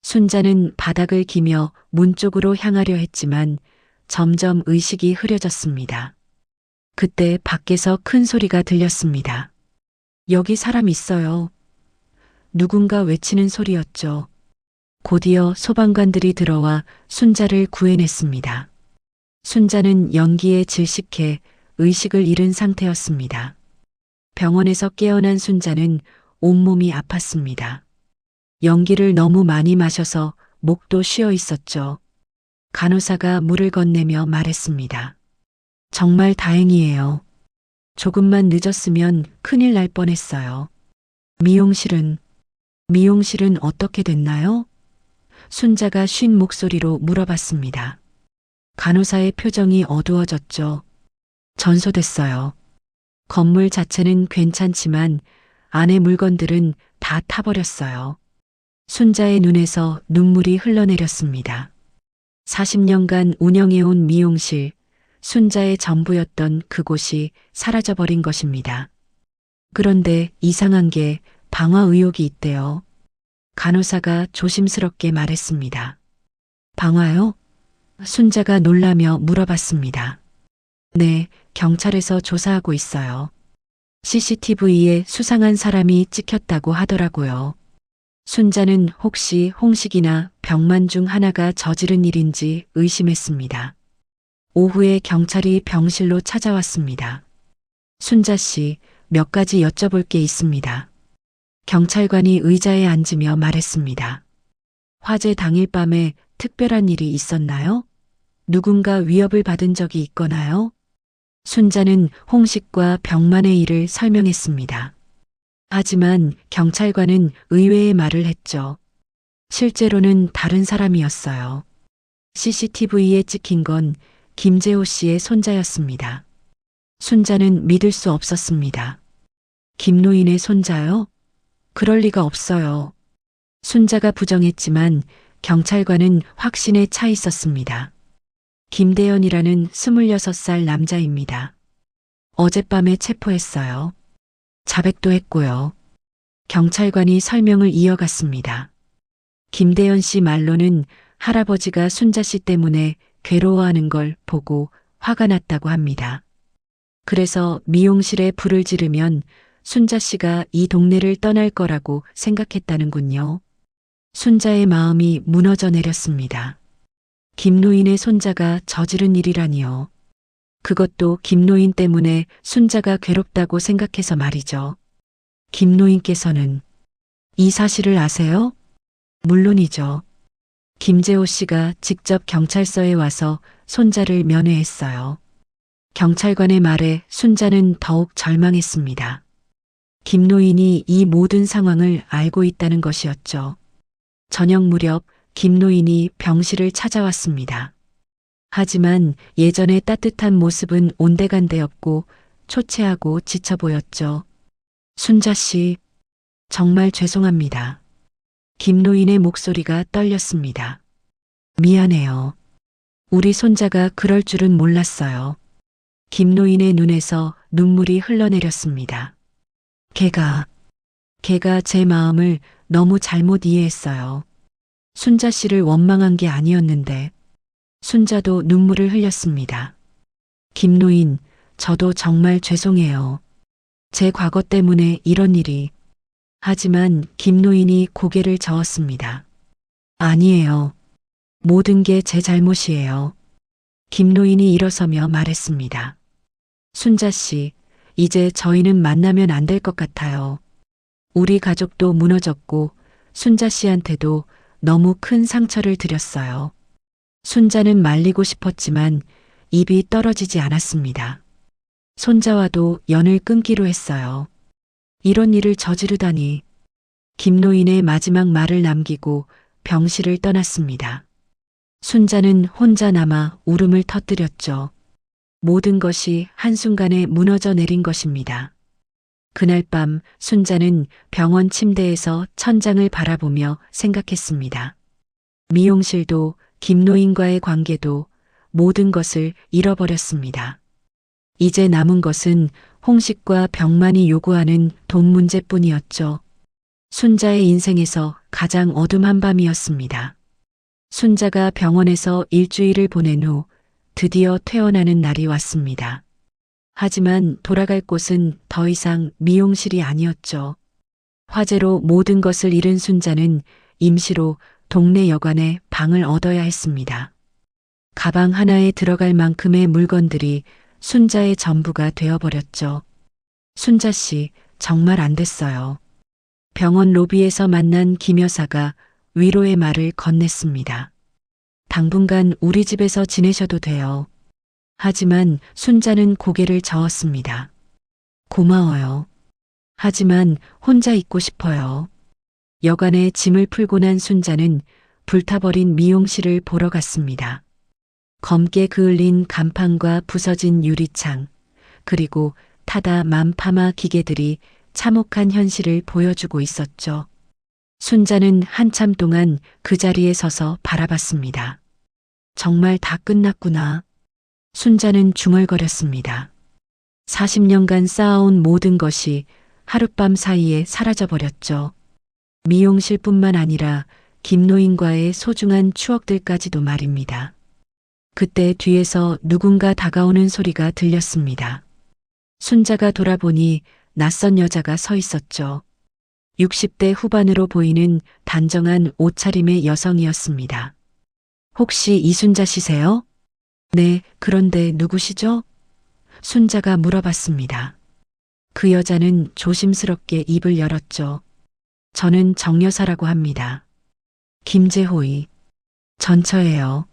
순자는 바닥을 기며 문 쪽으로 향하려 했지만 점점 의식이 흐려졌습니다. 그때 밖에서 큰 소리가 들렸습니다. 여기 사람 있어요. 누군가 외치는 소리였죠. 곧이어 소방관들이 들어와 순자를 구해냈습니다. 순자는 연기에 질식해 의식을 잃은 상태였습니다. 병원에서 깨어난 순자는 온몸이 아팠습니다. 연기를 너무 많이 마셔서 목도 쉬어 있었죠. 간호사가 물을 건네며 말했습니다. 정말 다행이에요. 조금만 늦었으면 큰일 날 뻔했어요. 미용실은 어떻게 됐나요? 순자가 쉰 목소리로 물어봤습니다. 간호사의 표정이 어두워졌죠. 전소됐어요. 건물 자체는 괜찮지만 안의 물건들은 다 타버렸어요. 순자의 눈에서 눈물이 흘러내렸습니다. 40년간 운영해온 미용실, 순자의 전부였던 그곳이 사라져버린 것입니다. 그런데 이상한 게 방화 의혹이 있대요. 간호사가 조심스럽게 말했습니다. 방화요? 순자가 놀라며 물어봤습니다. 네, 경찰에서 조사하고 있어요. CCTV에 수상한 사람이 찍혔다고 하더라고요. 순자는 혹시 홍식이나 병만 중 하나가 저지른 일인지 의심했습니다. 오후에 경찰이 병실로 찾아왔습니다. 순자 씨, 몇 가지 여쭤볼 게 있습니다. 경찰관이 의자에 앉으며 말했습니다. 화재 당일 밤에 특별한 일이 있었나요? 누군가 위협을 받은 적이 있거나요? 순자는 홍식과 병만의 일을 설명했습니다. 하지만 경찰관은 의외의 말을 했죠. 실제로는 다른 사람이었어요. CCTV에 찍힌 건 김재호 씨의 손자였습니다. 순자는 믿을 수 없었습니다. 김노인의 손자요? 그럴 리가 없어요. 순자가 부정했지만 경찰관은 확신에 차 있었습니다. 김대현이라는 26살 남자입니다. 어젯밤에 체포했어요. 자백도 했고요. 경찰관이 설명을 이어갔습니다. 김대현 씨 말로는 할아버지가 순자 씨 때문에 괴로워하는 걸 보고 화가 났다고 합니다. 그래서 미용실에 불을 지르면 순자 씨가 이 동네를 떠날 거라고 생각했다는군요. 순자의 마음이 무너져 내렸습니다. 김노인의 손자가 저지른 일이라니요. 그것도 김노인 때문에 순자가 괴롭다고 생각해서 말이죠. 김노인께서는 이 사실을 아세요? 물론이죠. 김재호 씨가 직접 경찰서에 와서 손자를 면회했어요. 경찰관의 말에 순자는 더욱 절망했습니다. 김노인이 이 모든 상황을 알고 있다는 것이었죠. 저녁 무렵 김노인이 병실을 찾아왔습니다. 하지만 예전의 따뜻한 모습은 온데간데 없고 초췌하고 지쳐 보였죠. 순자 씨, 정말 죄송합니다. 김노인의 목소리가 떨렸습니다. 미안해요. 우리 손자가 그럴 줄은 몰랐어요. 김노인의 눈에서 눈물이 흘러내렸습니다. 걔가 제 마음을 너무 잘못 이해했어요. 순자 씨를 원망한 게 아니었는데. 순자도 눈물을 흘렸습니다. 김노인, 저도 정말 죄송해요. 제 과거 때문에 이런 일이. 하지만 김노인이 고개를 저었습니다. 아니에요. 모든 게 제 잘못이에요. 김노인이 일어서며 말했습니다. 순자 씨, 이제 저희는 만나면 안 될 것 같아요. 우리 가족도 무너졌고 순자 씨한테도 너무 큰 상처를 드렸어요. 순자는 말리고 싶었지만 입이 떨어지지 않았습니다. 손자와도 연을 끊기로 했어요. 이런 일을 저지르다니. 김노인의 마지막 말을 남기고 병실을 떠났습니다. 순자는 혼자 남아 울음을 터뜨렸죠. 모든 것이 한순간에 무너져 내린 것입니다. 그날 밤 순자는 병원 침대에서 천장을 바라보며 생각했습니다. 미용실도 김노인과의 관계도 모든 것을 잃어버렸습니다. 이제 남은 것은 홍식과 병만이 요구하는 돈 문제뿐이었죠. 순자의 인생에서 가장 어둠한 밤이었습니다. 순자가 병원에서 일주일을 보낸 후 드디어 퇴원하는 날이 왔습니다. 하지만 돌아갈 곳은 더 이상 미용실이 아니었죠. 화재로 모든 것을 잃은 순자는 임시로 동네 여관에 방을 얻어야 했습니다. 가방 하나에 들어갈 만큼의 물건들이 순자의 전부가 되어버렸죠. 순자 씨, 정말 안 됐어요. 병원 로비에서 만난 김 여사가 위로의 말을 건넸습니다. 당분간 우리 집에서 지내셔도 돼요. 하지만 순자는 고개를 저었습니다. 고마워요. 하지만 혼자 있고 싶어요. 여간에 짐을 풀고 난 순자는 불타버린 미용실을 보러 갔습니다. 검게 그을린 간판과 부서진 유리창, 그리고 타다 만파마 기계들이 참혹한 현실을 보여주고 있었죠. 순자는 한참 동안 그 자리에 서서 바라봤습니다. 정말 다 끝났구나. 순자는 중얼거렸습니다. 40년간 쌓아온 모든 것이 하룻밤 사이에 사라져버렸죠. 미용실뿐만 아니라 김노인과의 소중한 추억들까지도 말입니다. 그때 뒤에서 누군가 다가오는 소리가 들렸습니다. 순자가 돌아보니 낯선 여자가 서 있었죠. 60대 후반으로 보이는 단정한 옷차림의 여성이었습니다. 혹시 이순자 씨세요? 네, 그런데 누구시죠? 순자가 물어봤습니다. 그 여자는 조심스럽게 입을 열었죠. 저는 정여사라고 합니다. 김재호이. 전처예요.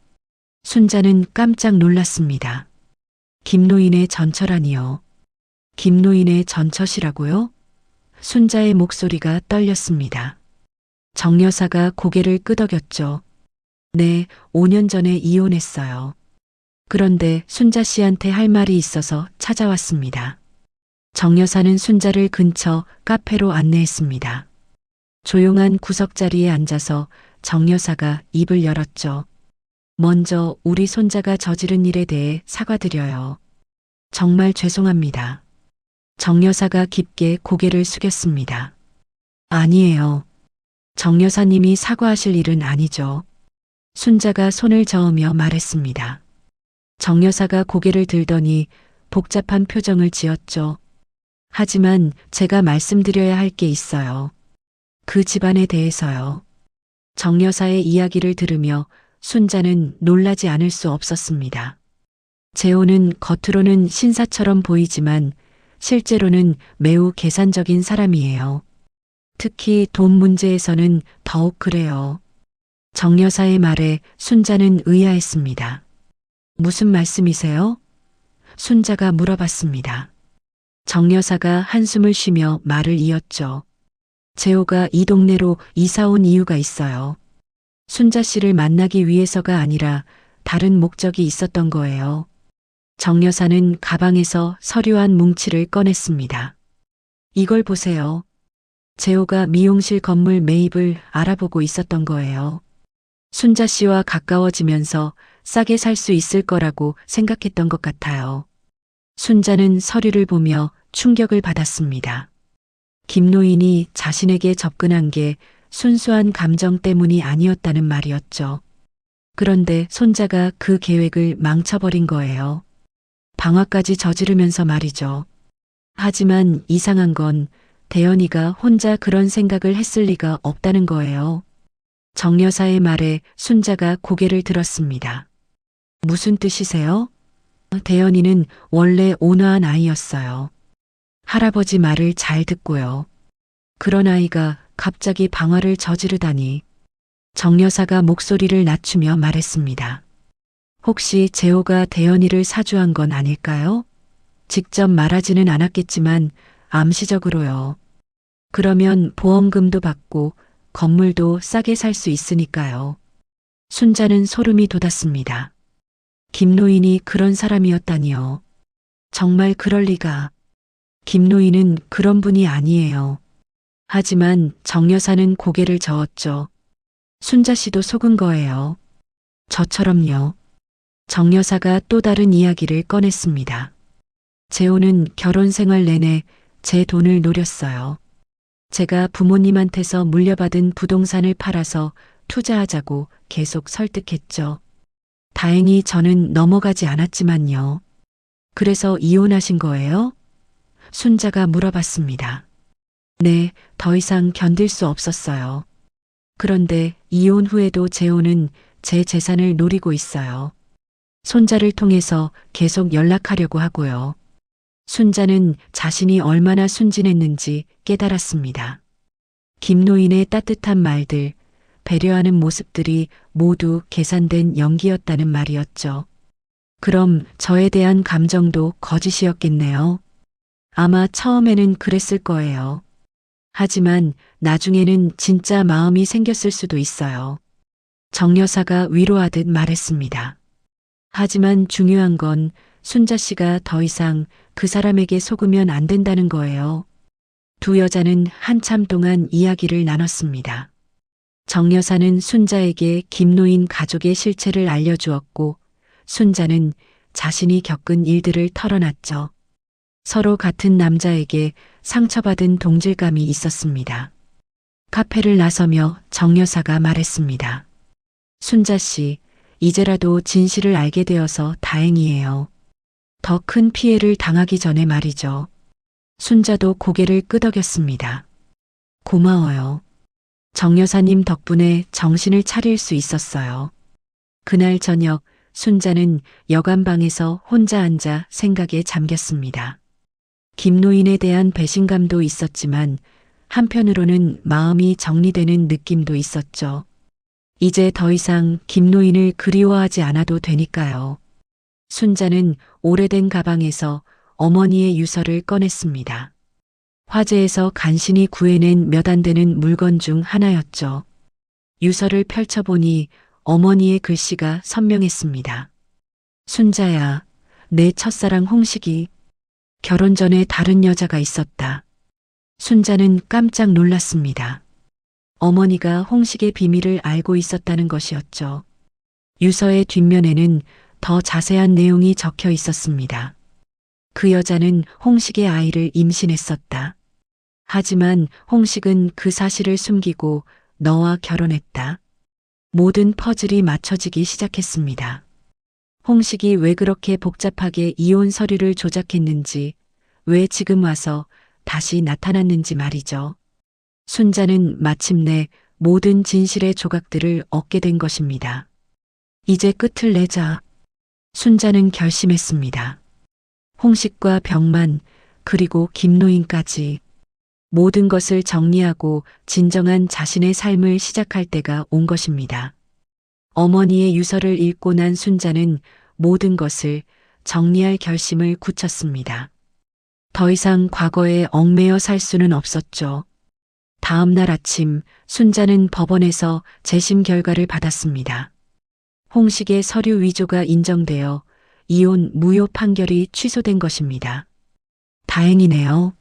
순자는 깜짝 놀랐습니다. 김노인의 전처라니요. 김노인의 전처시라고요? 순자의 목소리가 떨렸습니다. 정여사가 고개를 끄덕였죠. 네, 5년 전에 이혼했어요. 그런데 순자 씨한테 할 말이 있어서 찾아왔습니다. 정여사는 순자를 근처 카페로 안내했습니다. 조용한 구석자리에 앉아서 정여사가 입을 열었죠. 먼저 우리 손자가 저지른 일에 대해 사과드려요. 정말 죄송합니다. 정여사가 깊게 고개를 숙였습니다. 아니에요. 정여사님이 사과하실 일은 아니죠. 순자가 손을 저으며 말했습니다. 정여사가 고개를 들더니 복잡한 표정을 지었죠. 하지만 제가 말씀드려야 할 게 있어요. 그 집안에 대해서요. 정여사의 이야기를 들으며 순자는 놀라지 않을 수 없었습니다. 재호는 겉으로는 신사처럼 보이지만 실제로는 매우 계산적인 사람이에요. 특히 돈 문제에서는 더욱 그래요. 정여사의 말에 순자는 의아했습니다. 무슨 말씀이세요? 순자가 물어봤습니다. 정여사가 한숨을 쉬며 말을 이었죠. 재호가 이 동네로 이사 온 이유가 있어요. 순자 씨를 만나기 위해서가 아니라 다른 목적이 있었던 거예요. 정여사는 가방에서 서류 한 뭉치를 꺼냈습니다. 이걸 보세요. 재호가 미용실 건물 매입을 알아보고 있었던 거예요. 순자 씨와 가까워지면서 싸게 살 수 있을 거라고 생각했던 것 같아요. 순자는 서류를 보며 충격을 받았습니다. 김노인이 자신에게 접근한 게 순수한 감정 때문이 아니었다는 말이었죠. 그런데 손자가 그 계획을 망쳐버린 거예요. 방화까지 저지르면서 말이죠. 하지만 이상한 건 대연이가 혼자 그런 생각을 했을 리가 없다는 거예요. 정여사의 말에 순자가 고개를 들었습니다. 무슨 뜻이세요? 대연이는 원래 온화한 아이였어요. 할아버지 말을 잘 듣고요. 그런 아이가 갑자기 방화를 저지르다니. 정여사가 목소리를 낮추며 말했습니다. 혹시 재호가 대연이를 사주한 건 아닐까요? 직접 말하지는 않았겠지만 암시적으로요. 그러면 보험금도 받고 건물도 싸게 살 수 있으니까요. 순자는 소름이 돋았습니다. 김노인이 그런 사람이었다니요. 정말 그럴 리가. 김노인은 그런 분이 아니에요. 하지만 정여사는 고개를 저었죠. 순자 씨도 속은 거예요. 저처럼요. 정여사가 또 다른 이야기를 꺼냈습니다. 재호는 결혼 생활 내내 제 돈을 노렸어요. 제가 부모님한테서 물려받은 부동산을 팔아서 투자하자고 계속 설득했죠. 다행히 저는 넘어가지 않았지만요. 그래서 이혼하신 거예요? 순자가 물어봤습니다. 네, 더 이상 견딜 수 없었어요. 그런데 이혼 후에도 재호는 제 재산을 노리고 있어요. 손자를 통해서 계속 연락하려고 하고요. 순자는 자신이 얼마나 순진했는지 깨달았습니다. 김노인의 따뜻한 말들, 배려하는 모습들이 모두 계산된 연기였다는 말이었죠. 그럼 저에 대한 감정도 거짓이었겠네요. 아마 처음에는 그랬을 거예요. 하지만 나중에는 진짜 마음이 생겼을 수도 있어요. 정 여사가 위로하듯 말했습니다. 하지만 중요한 건 순자 씨가 더 이상 그 사람에게 속으면 안 된다는 거예요. 두 여자는 한참 동안 이야기를 나눴습니다. 정 여사는 순자에게 김노인 가족의 실체를 알려주었고 순자는 자신이 겪은 일들을 털어놨죠. 서로 같은 남자에게 상처받은 동질감이 있었습니다. 카페를 나서며 정 여사가 말했습니다. 순자 씨, 이제라도 진실을 알게 되어서 다행이에요. 더 큰 피해를 당하기 전에 말이죠. 순자도 고개를 끄덕였습니다. 고마워요. 정 여사님 덕분에 정신을 차릴 수 있었어요. 그날 저녁 순자는 여관방에서 혼자 앉아 생각에 잠겼습니다. 김노인에 대한 배신감도 있었지만 한편으로는 마음이 정리되는 느낌도 있었죠. 이제 더 이상 김노인을 그리워하지 않아도 되니까요. 순자는 오래된 가방에서 어머니의 유서를 꺼냈습니다. 화재에서 간신히 구해낸 몇 안 되는 물건 중 하나였죠. 유서를 펼쳐보니 어머니의 글씨가 선명했습니다. 순자야, 내 첫사랑 홍식이 결혼 전에 다른 여자가 있었다. 순자는 깜짝 놀랐습니다. 어머니가 홍식의 비밀을 알고 있었다는 것이었죠. 유서의 뒷면에는 더 자세한 내용이 적혀 있었습니다. 그 여자는 홍식의 아이를 임신했었다. 하지만 홍식은 그 사실을 숨기고 너와 결혼했다. 모든 퍼즐이 맞춰지기 시작했습니다. 홍식이 왜 그렇게 복잡하게 이혼 서류를 조작했는지, 왜 지금 와서 다시 나타났는지 말이죠. 순자는 마침내 모든 진실의 조각들을 얻게 된 것입니다. 이제 끝을 내자. 순자는 결심했습니다. 홍식과 병만, 그리고 김노인까지 모든 것을 정리하고 진정한 자신의 삶을 시작할 때가 온 것입니다. 어머니의 유서를 읽고 난 순자는 모든 것을 정리할 결심을 굳혔습니다. 더 이상 과거에 얽매여 살 수는 없었죠. 다음 날 아침 순자는 법원에서 재심 결과를 받았습니다. 홍식의 서류 위조가 인정되어 이혼 무효 판결이 취소된 것입니다. 다행이네요.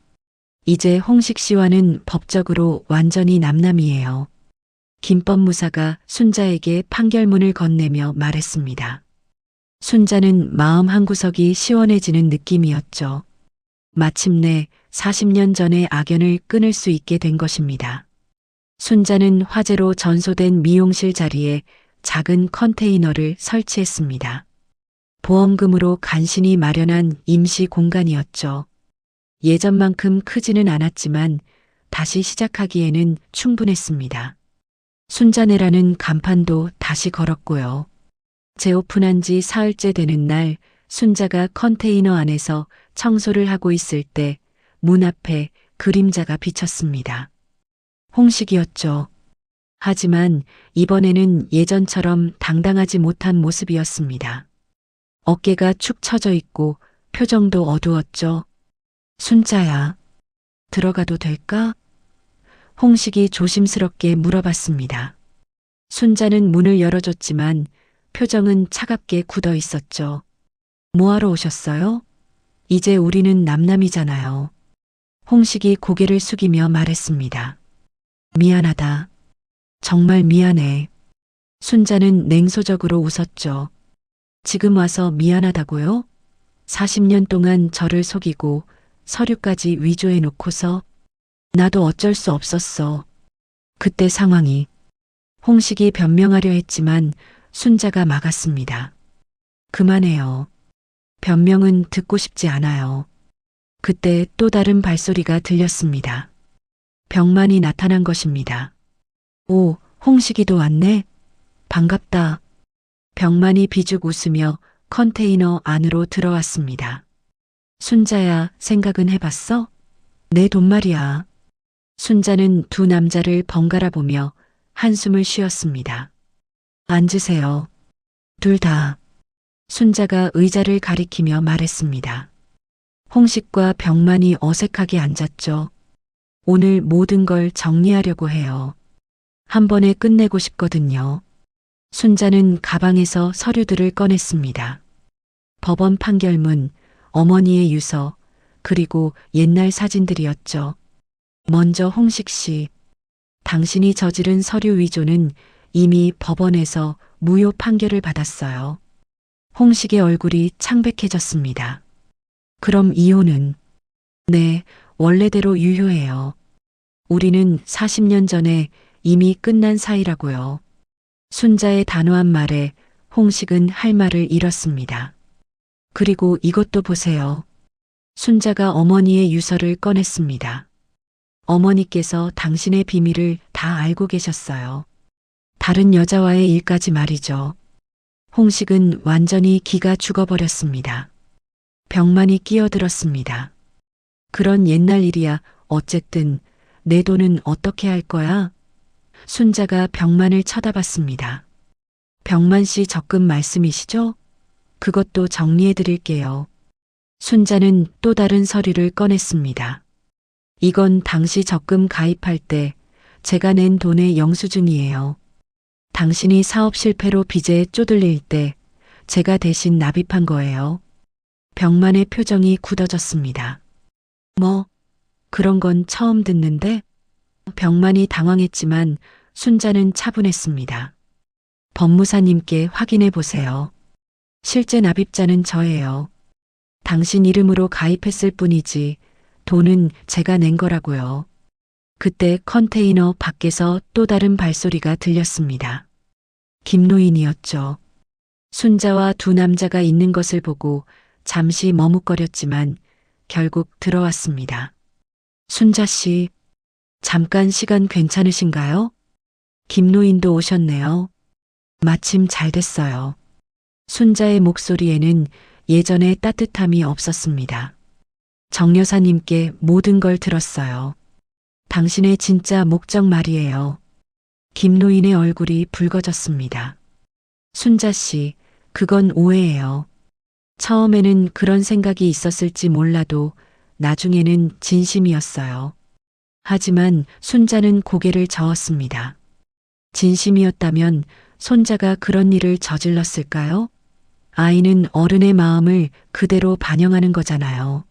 이제 홍식 씨와는 법적으로 완전히 남남이에요. 김법무사가 순자에게 판결문을 건네며 말했습니다. 순자는 마음 한구석이 시원해지는 느낌이었죠. 마침내 40년 전의 악연을 끊을 수 있게 된 것입니다. 순자는 화재로 전소된 미용실 자리에 작은 컨테이너를 설치했습니다. 보험금으로 간신히 마련한 임시 공간이었죠. 예전만큼 크지는 않았지만 다시 시작하기에는 충분했습니다. 순자네라는 간판도 다시 걸었고요. 재오픈한 지 사흘째 되는 날 순자가 컨테이너 안에서 청소를 하고 있을 때 문 앞에 그림자가 비쳤습니다. 홍식이었죠. 하지만 이번에는 예전처럼 당당하지 못한 모습이었습니다. 어깨가 축 처져 있고 표정도 어두웠죠. 순자야, 들어가도 될까? 홍식이 조심스럽게 물어봤습니다. 순자는 문을 열어줬지만 표정은 차갑게 굳어 있었죠. 뭐하러 오셨어요? 이제 우리는 남남이잖아요. 홍식이 고개를 숙이며 말했습니다. 미안하다. 정말 미안해. 순자는 냉소적으로 웃었죠. 지금 와서 미안하다고요? 40년 동안 저를 속이고 서류까지 위조해 놓고서 나도 어쩔 수 없었어. 그때 상황이. 홍식이 변명하려 했지만 순자가 막았습니다. 그만해요. 변명은 듣고 싶지 않아요. 그때 또 다른 발소리가 들렸습니다. 병만이 나타난 것입니다. 오, 홍식이도 왔네. 반갑다. 병만이 비죽 웃으며 컨테이너 안으로 들어왔습니다. 순자야, 생각은 해봤어? 내 돈 말이야. 순자는 두 남자를 번갈아 보며 한숨을 쉬었습니다. 앉으세요. 둘 다. 순자가 의자를 가리키며 말했습니다. 홍식과 병만이 어색하게 앉았죠. 오늘 모든 걸 정리하려고 해요. 한 번에 끝내고 싶거든요. 순자는 가방에서 서류들을 꺼냈습니다. 법원 판결문, 어머니의 유서, 그리고 옛날 사진들이었죠. 먼저 홍식 씨, 당신이 저지른 서류 위조는 이미 법원에서 무효 판결을 받았어요. 홍식의 얼굴이 창백해졌습니다. 그럼 이혼은? 네, 원래대로 유효해요. 우리는 40년 전에 이미 끝난 사이라고요. 순자의 단호한 말에 홍식은 할 말을 잃었습니다. 그리고 이것도 보세요. 순자가 어머니의 유서를 꺼냈습니다. 어머니께서 당신의 비밀을 다 알고 계셨어요. 다른 여자와의 일까지 말이죠. 홍식은 완전히 기가 죽어버렸습니다. 병만이 끼어들었습니다. 그런 옛날 일이야. 어쨌든 내 돈은 어떻게 할 거야? 순자가 병만을 쳐다봤습니다. 병만 씨 적금 말씀이시죠? 그것도 정리해 드릴게요. 순자는 또 다른 서류를 꺼냈습니다. 이건 당시 적금 가입할 때 제가 낸 돈의 영수증이에요. 당신이 사업 실패로 빚에 쪼들릴 때 제가 대신 납입한 거예요. 병만의 표정이 굳어졌습니다. 뭐, 그런 건 처음 듣는데? 병만이 당황했지만 순자는 차분했습니다. 법무사님께 확인해 보세요. 실제 납입자는 저예요. 당신 이름으로 가입했을 뿐이지 돈은 제가 낸 거라고요. 그때 컨테이너 밖에서 또 다른 발소리가 들렸습니다. 김노인이었죠. 순자와 두 남자가 있는 것을 보고 잠시 머뭇거렸지만 결국 들어왔습니다. 순자 씨, 잠깐 시간 괜찮으신가요? 김노인도 오셨네요. 마침 잘 됐어요. 순자의 목소리에는 예전의 따뜻함이 없었습니다. 정 여사님께 모든 걸 들었어요. 당신의 진짜 목적 말이에요. 김노인의 얼굴이 붉어졌습니다. 순자 씨, 그건 오해예요. 처음에는 그런 생각이 있었을지 몰라도 나중에는 진심이었어요. 하지만 순자는 고개를 저었습니다. 진심이었다면 손자가 그런 일을 저질렀을까요? 아이는 어른의 마음을 그대로 반영하는 거잖아요.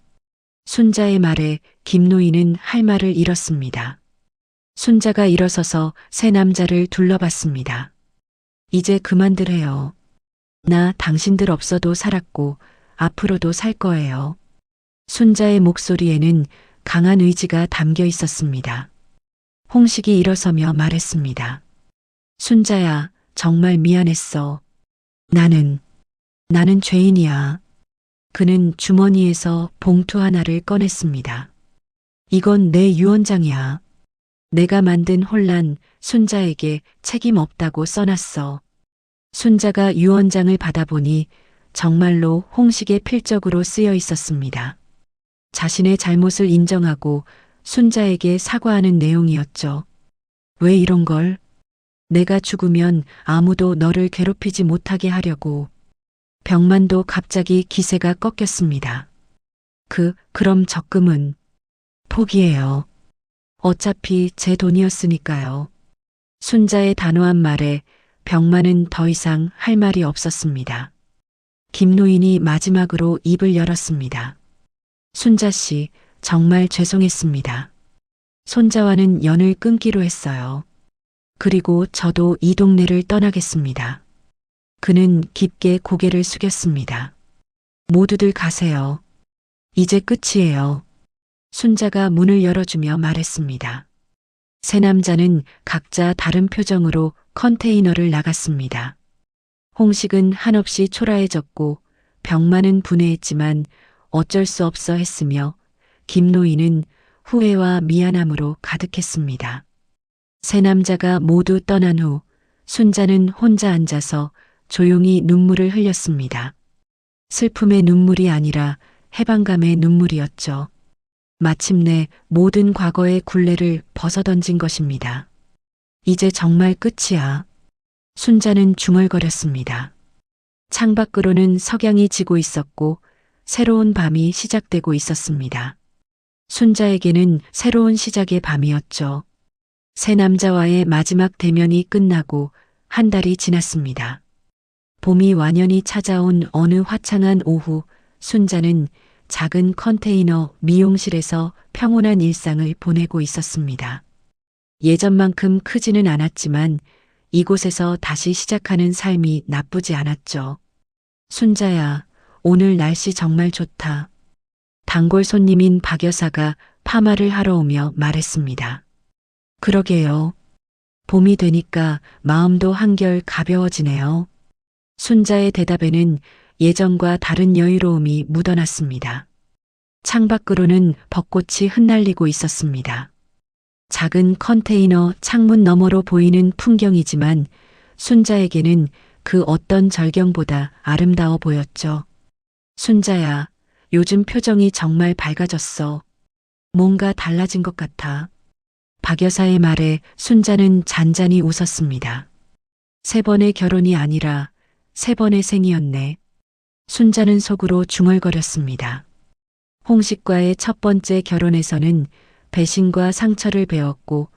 순자의 말에 김노인은 할 말을 잃었습니다. 순자가 일어서서 세 남자를 둘러봤습니다. 이제 그만들 해요. 나 당신들 없어도 살았고 앞으로도 살 거예요. 순자의 목소리에는 강한 의지가 담겨 있었습니다. 홍식이 일어서며 말했습니다. 순자야, 정말 미안했어. 나는 죄인이야. 그는 주머니에서 봉투 하나를 꺼냈습니다. 이건 내 유언장이야. 내가 만든 혼란, 순자에게 책임 없다고 써놨어. 순자가 유언장을 받아보니 정말로 홍식의 필적으로 쓰여 있었습니다. 자신의 잘못을 인정하고 순자에게 사과하는 내용이었죠. 왜 이런 걸? 내가 죽으면 아무도 너를 괴롭히지 못하게 하려고. 병만도 갑자기 기세가 꺾였습니다. 그럼 적금은? 포기해요. 어차피 제 돈이었으니까요. 순자의 단호한 말에 병만은 더 이상 할 말이 없었습니다. 김노인이 마지막으로 입을 열었습니다. 순자 씨, 정말 죄송했습니다. 손자와는 연을 끊기로 했어요. 그리고 저도 이 동네를 떠나겠습니다. 그는 깊게 고개를 숙였습니다. 모두들 가세요. 이제 끝이에요. 순자가 문을 열어주며 말했습니다. 세 남자는 각자 다른 표정으로 컨테이너를 나갔습니다. 홍식은 한없이 초라해졌고 병만은 분해했지만 어쩔 수 없어 했으며 김노인은 후회와 미안함으로 가득했습니다. 세 남자가 모두 떠난 후 순자는 혼자 앉아서 조용히 눈물을 흘렸습니다. 슬픔의 눈물이 아니라 해방감의 눈물이었죠. 마침내 모든 과거의 굴레를 벗어던진 것입니다. 이제 정말 끝이야. 순자는 중얼거렸습니다. 창밖으로는 석양이 지고 있었고 새로운 밤이 시작되고 있었습니다. 순자에게는 새로운 시작의 밤이었죠. 새 남자와의 마지막 대면이 끝나고 한 달이 지났습니다. 봄이 완연히 찾아온 어느 화창한 오후, 순자는 작은 컨테이너 미용실에서 평온한 일상을 보내고 있었습니다. 예전만큼 크지는 않았지만 이곳에서 다시 시작하는 삶이 나쁘지 않았죠. 순자야, 오늘 날씨 정말 좋다. 단골 손님인 박 여사가 파마를 하러 오며 말했습니다. 그러게요. 봄이 되니까 마음도 한결 가벼워지네요. 순자의 대답에는 예전과 다른 여유로움이 묻어났습니다. 창밖으로는 벚꽃이 흩날리고 있었습니다. 작은 컨테이너 창문 너머로 보이는 풍경이지만 순자에게는 그 어떤 절경보다 아름다워 보였죠. 순자야, 요즘 표정이 정말 밝아졌어. 뭔가 달라진 것 같아. 박 여사의 말에 순자는 잔잔히 웃었습니다. 3번의 결혼이 아니라 3번의 생이었네. 순자는 속으로 중얼거렸습니다. 홍식과의 첫 번째 결혼에서는 배신과 상처를 배웠고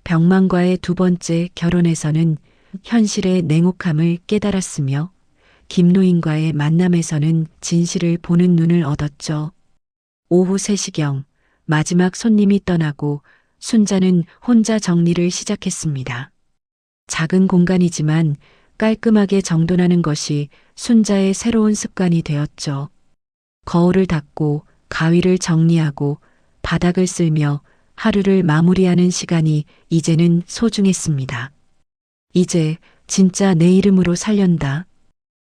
병만과의 2번째 결혼에서는 현실의 냉혹함을 깨달았으며 김노인과의 만남에서는 진실을 보는 눈을 얻었죠. 오후 3시경 마지막 손님이 떠나고 순자는 혼자 정리를 시작했습니다. 작은 공간이지만 깔끔하게 정돈하는 것이 순자의 새로운 습관이 되었죠. 거울을 닦고 가위를 정리하고 바닥을 쓸며 하루를 마무리하는 시간이 이제는 소중했습니다. 이제 진짜 내 이름으로 살련다.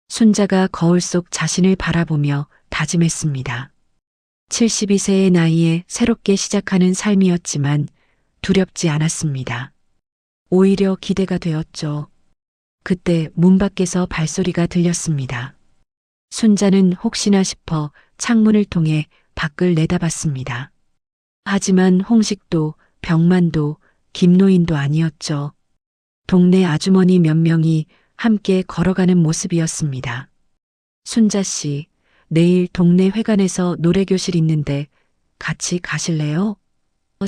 순자가 거울 속 자신을 바라보며 다짐했습니다. 72세의 나이에 새롭게 시작하는 삶이었지만 두렵지 않았습니다. 오히려 기대가 되었죠. 그때 문 밖에서 발소리가 들렸습니다. 순자는 혹시나 싶어 창문을 통해 밖을 내다봤습니다. 하지만 홍식도 병만도 김노인도 아니었죠. 동네 아주머니 몇 명이 함께 걸어가는 모습이었습니다. 순자 씨, 내일 동네 회관에서 노래교실 있는데 같이 가실래요?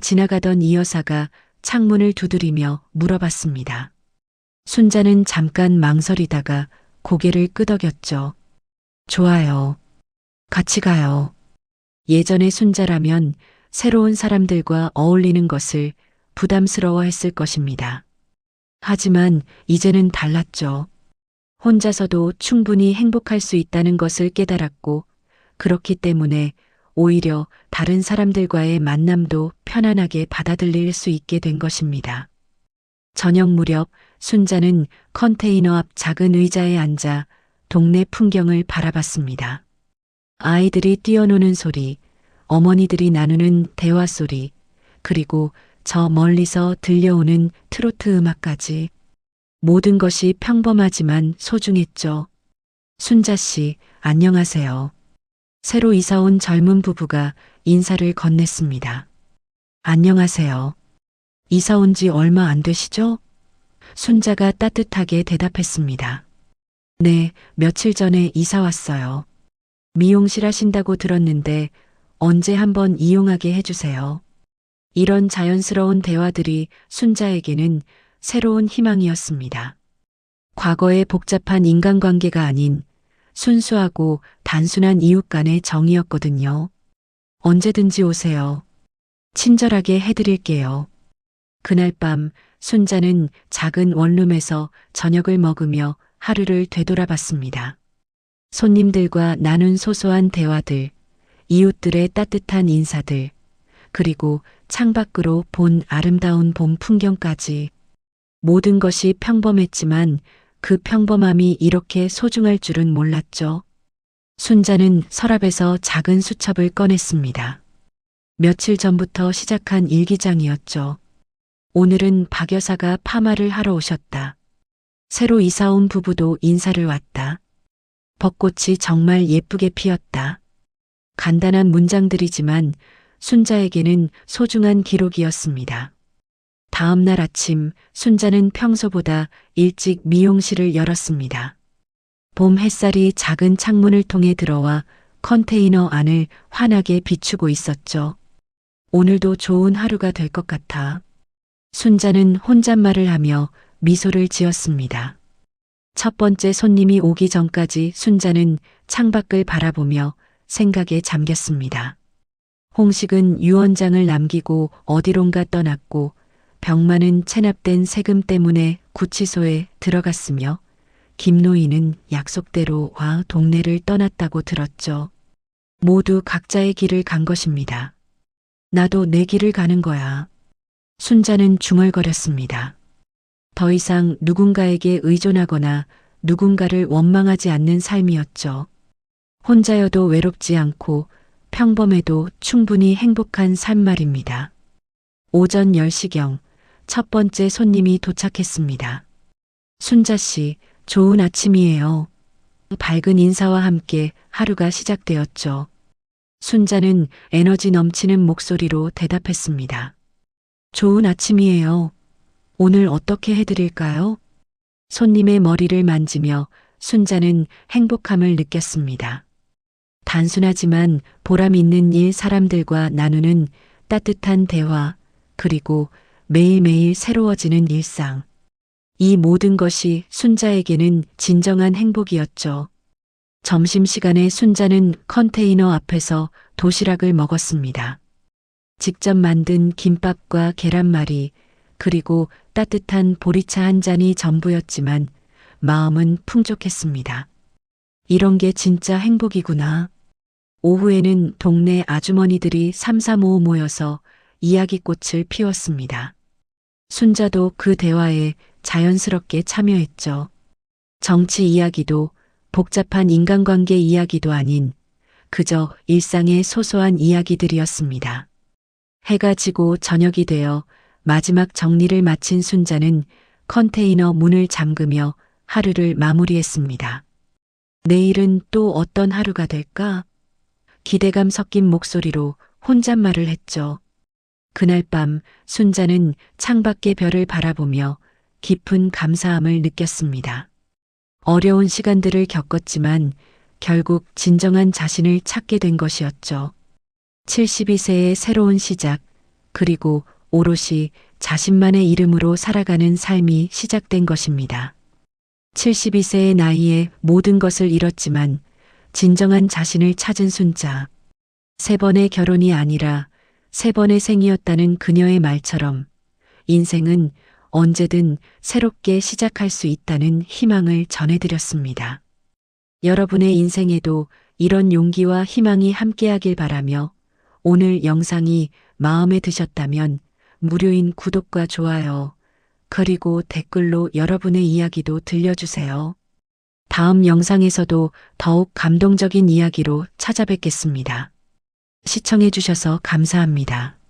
지나가던 이 여사가 창문을 두드리며 물어봤습니다. 순자는 잠깐 망설이다가 고개를 끄덕였죠. 좋아요. 같이 가요. 예전의 순자라면 새로운 사람들과 어울리는 것을 부담스러워했을 것입니다. 하지만 이제는 달랐죠. 혼자서도 충분히 행복할 수 있다는 것을 깨달았고 그렇기 때문에 오히려 다른 사람들과의 만남도 편안하게 받아들일 수 있게 된 것입니다. 저녁 무렵 순자는 컨테이너 앞 작은 의자에 앉아 동네 풍경을 바라봤습니다. 아이들이 뛰어노는 소리, 어머니들이 나누는 대화 소리, 그리고 저 멀리서 들려오는 트로트 음악까지 모든 것이 평범하지만 소중했죠. 순자 씨, 안녕하세요. 새로 이사온 젊은 부부가 인사를 건넸습니다. 안녕하세요. 이사 온 지 얼마 안 되시죠? 순자가 따뜻하게 대답했습니다. 네, 며칠 전에 이사 왔어요. 미용실 하신다고 들었는데 언제 한번 이용하게 해주세요. 이런 자연스러운 대화들이 순자에게는 새로운 희망이었습니다. 과거의 복잡한 인간관계가 아닌 순수하고 단순한 이웃 간의 정이었거든요. 언제든지 오세요. 친절하게 해드릴게요. 그날 밤 순자는 작은 원룸에서 저녁을 먹으며 하루를 되돌아봤습니다. 손님들과 나눈 소소한 대화들, 이웃들의 따뜻한 인사들, 그리고 창밖으로 본 아름다운 봄 풍경까지 모든 것이 평범했지만 그 평범함이 이렇게 소중할 줄은 몰랐죠. 순자는 서랍에서 작은 수첩을 꺼냈습니다. 며칠 전부터 시작한 일기장이었죠. 오늘은 박 여사가 파마를 하러 오셨다. 새로 이사 온 부부도 인사를 왔다. 벚꽃이 정말 예쁘게 피었다. 간단한 문장들이지만 순자에게는 소중한 기록이었습니다. 다음 날 아침 순자는 평소보다 일찍 미용실을 열었습니다. 봄 햇살이 작은 창문을 통해 들어와 컨테이너 안을 환하게 비추고 있었죠. 오늘도 좋은 하루가 될 것 같아. 순자는 혼잣말을 하며 미소를 지었습니다. 첫 번째 손님이 오기 전까지 순자는 창밖을 바라보며 생각에 잠겼습니다. 홍식은 유언장을 남기고 어디론가 떠났고 병만은 체납된 세금 때문에 구치소에 들어갔으며 김노인은 약속대로 와 동네를 떠났다고 들었죠. 모두 각자의 길을 간 것입니다. 나도 내 길을 가는 거야. 순자는 중얼거렸습니다. 더 이상 누군가에게 의존하거나 누군가를 원망하지 않는 삶이었죠. 혼자여도 외롭지 않고 평범해도 충분히 행복한 삶 말입니다. 오전 10시경 첫 번째 손님이 도착했습니다. 순자 씨, 좋은 아침이에요. 밝은 인사와 함께 하루가 시작되었죠. 순자는 에너지 넘치는 목소리로 대답했습니다. 좋은 아침이에요. 오늘 어떻게 해드릴까요? 손님의 머리를 만지며 순자는 행복함을 느꼈습니다. 단순하지만 보람 있는 일, 사람들과 나누는 따뜻한 대화, 그리고 매일매일 새로워지는 일상. 이 모든 것이 순자에게는 진정한 행복이었죠. 점심시간에 순자는 컨테이너 앞에서 도시락을 먹었습니다. 직접 만든 김밥과 계란말이, 그리고 따뜻한 보리차 한 잔이 전부였지만 마음은 풍족했습니다. 이런 게 진짜 행복이구나. 오후에는 동네 아주머니들이 삼삼오오 모여서 이야기꽃을 피웠습니다. 순자도 그 대화에 자연스럽게 참여했죠. 정치 이야기도 복잡한 인간관계 이야기도 아닌 그저 일상의 소소한 이야기들이었습니다. 해가 지고 저녁이 되어 마지막 정리를 마친 순자는 컨테이너 문을 잠그며 하루를 마무리했습니다. 내일은 또 어떤 하루가 될까? 기대감 섞인 목소리로 혼잣말을 했죠. 그날 밤 순자는 창밖의 별을 바라보며 깊은 감사함을 느꼈습니다. 어려운 시간들을 겪었지만 결국 진정한 자신을 찾게 된 것이었죠. 72세의 새로운 시작, 그리고 오롯이 자신만의 이름으로 살아가는 삶이 시작된 것입니다. 72세의 나이에 모든 것을 잃었지만 진정한 자신을 찾은 순자. 3번의 결혼이 아니라 3번의 생이었다는 그녀의 말처럼 인생은 언제든 새롭게 시작할 수 있다는 희망을 전해드렸습니다. 여러분의 인생에도 이런 용기와 희망이 함께하길 바라며 오늘 영상이 마음에 드셨다면 무료인 구독과 좋아요, 그리고 댓글로 여러분의 이야기도 들려주세요. 다음 영상에서도 더욱 감동적인 이야기로 찾아뵙겠습니다. 시청해주셔서 감사합니다.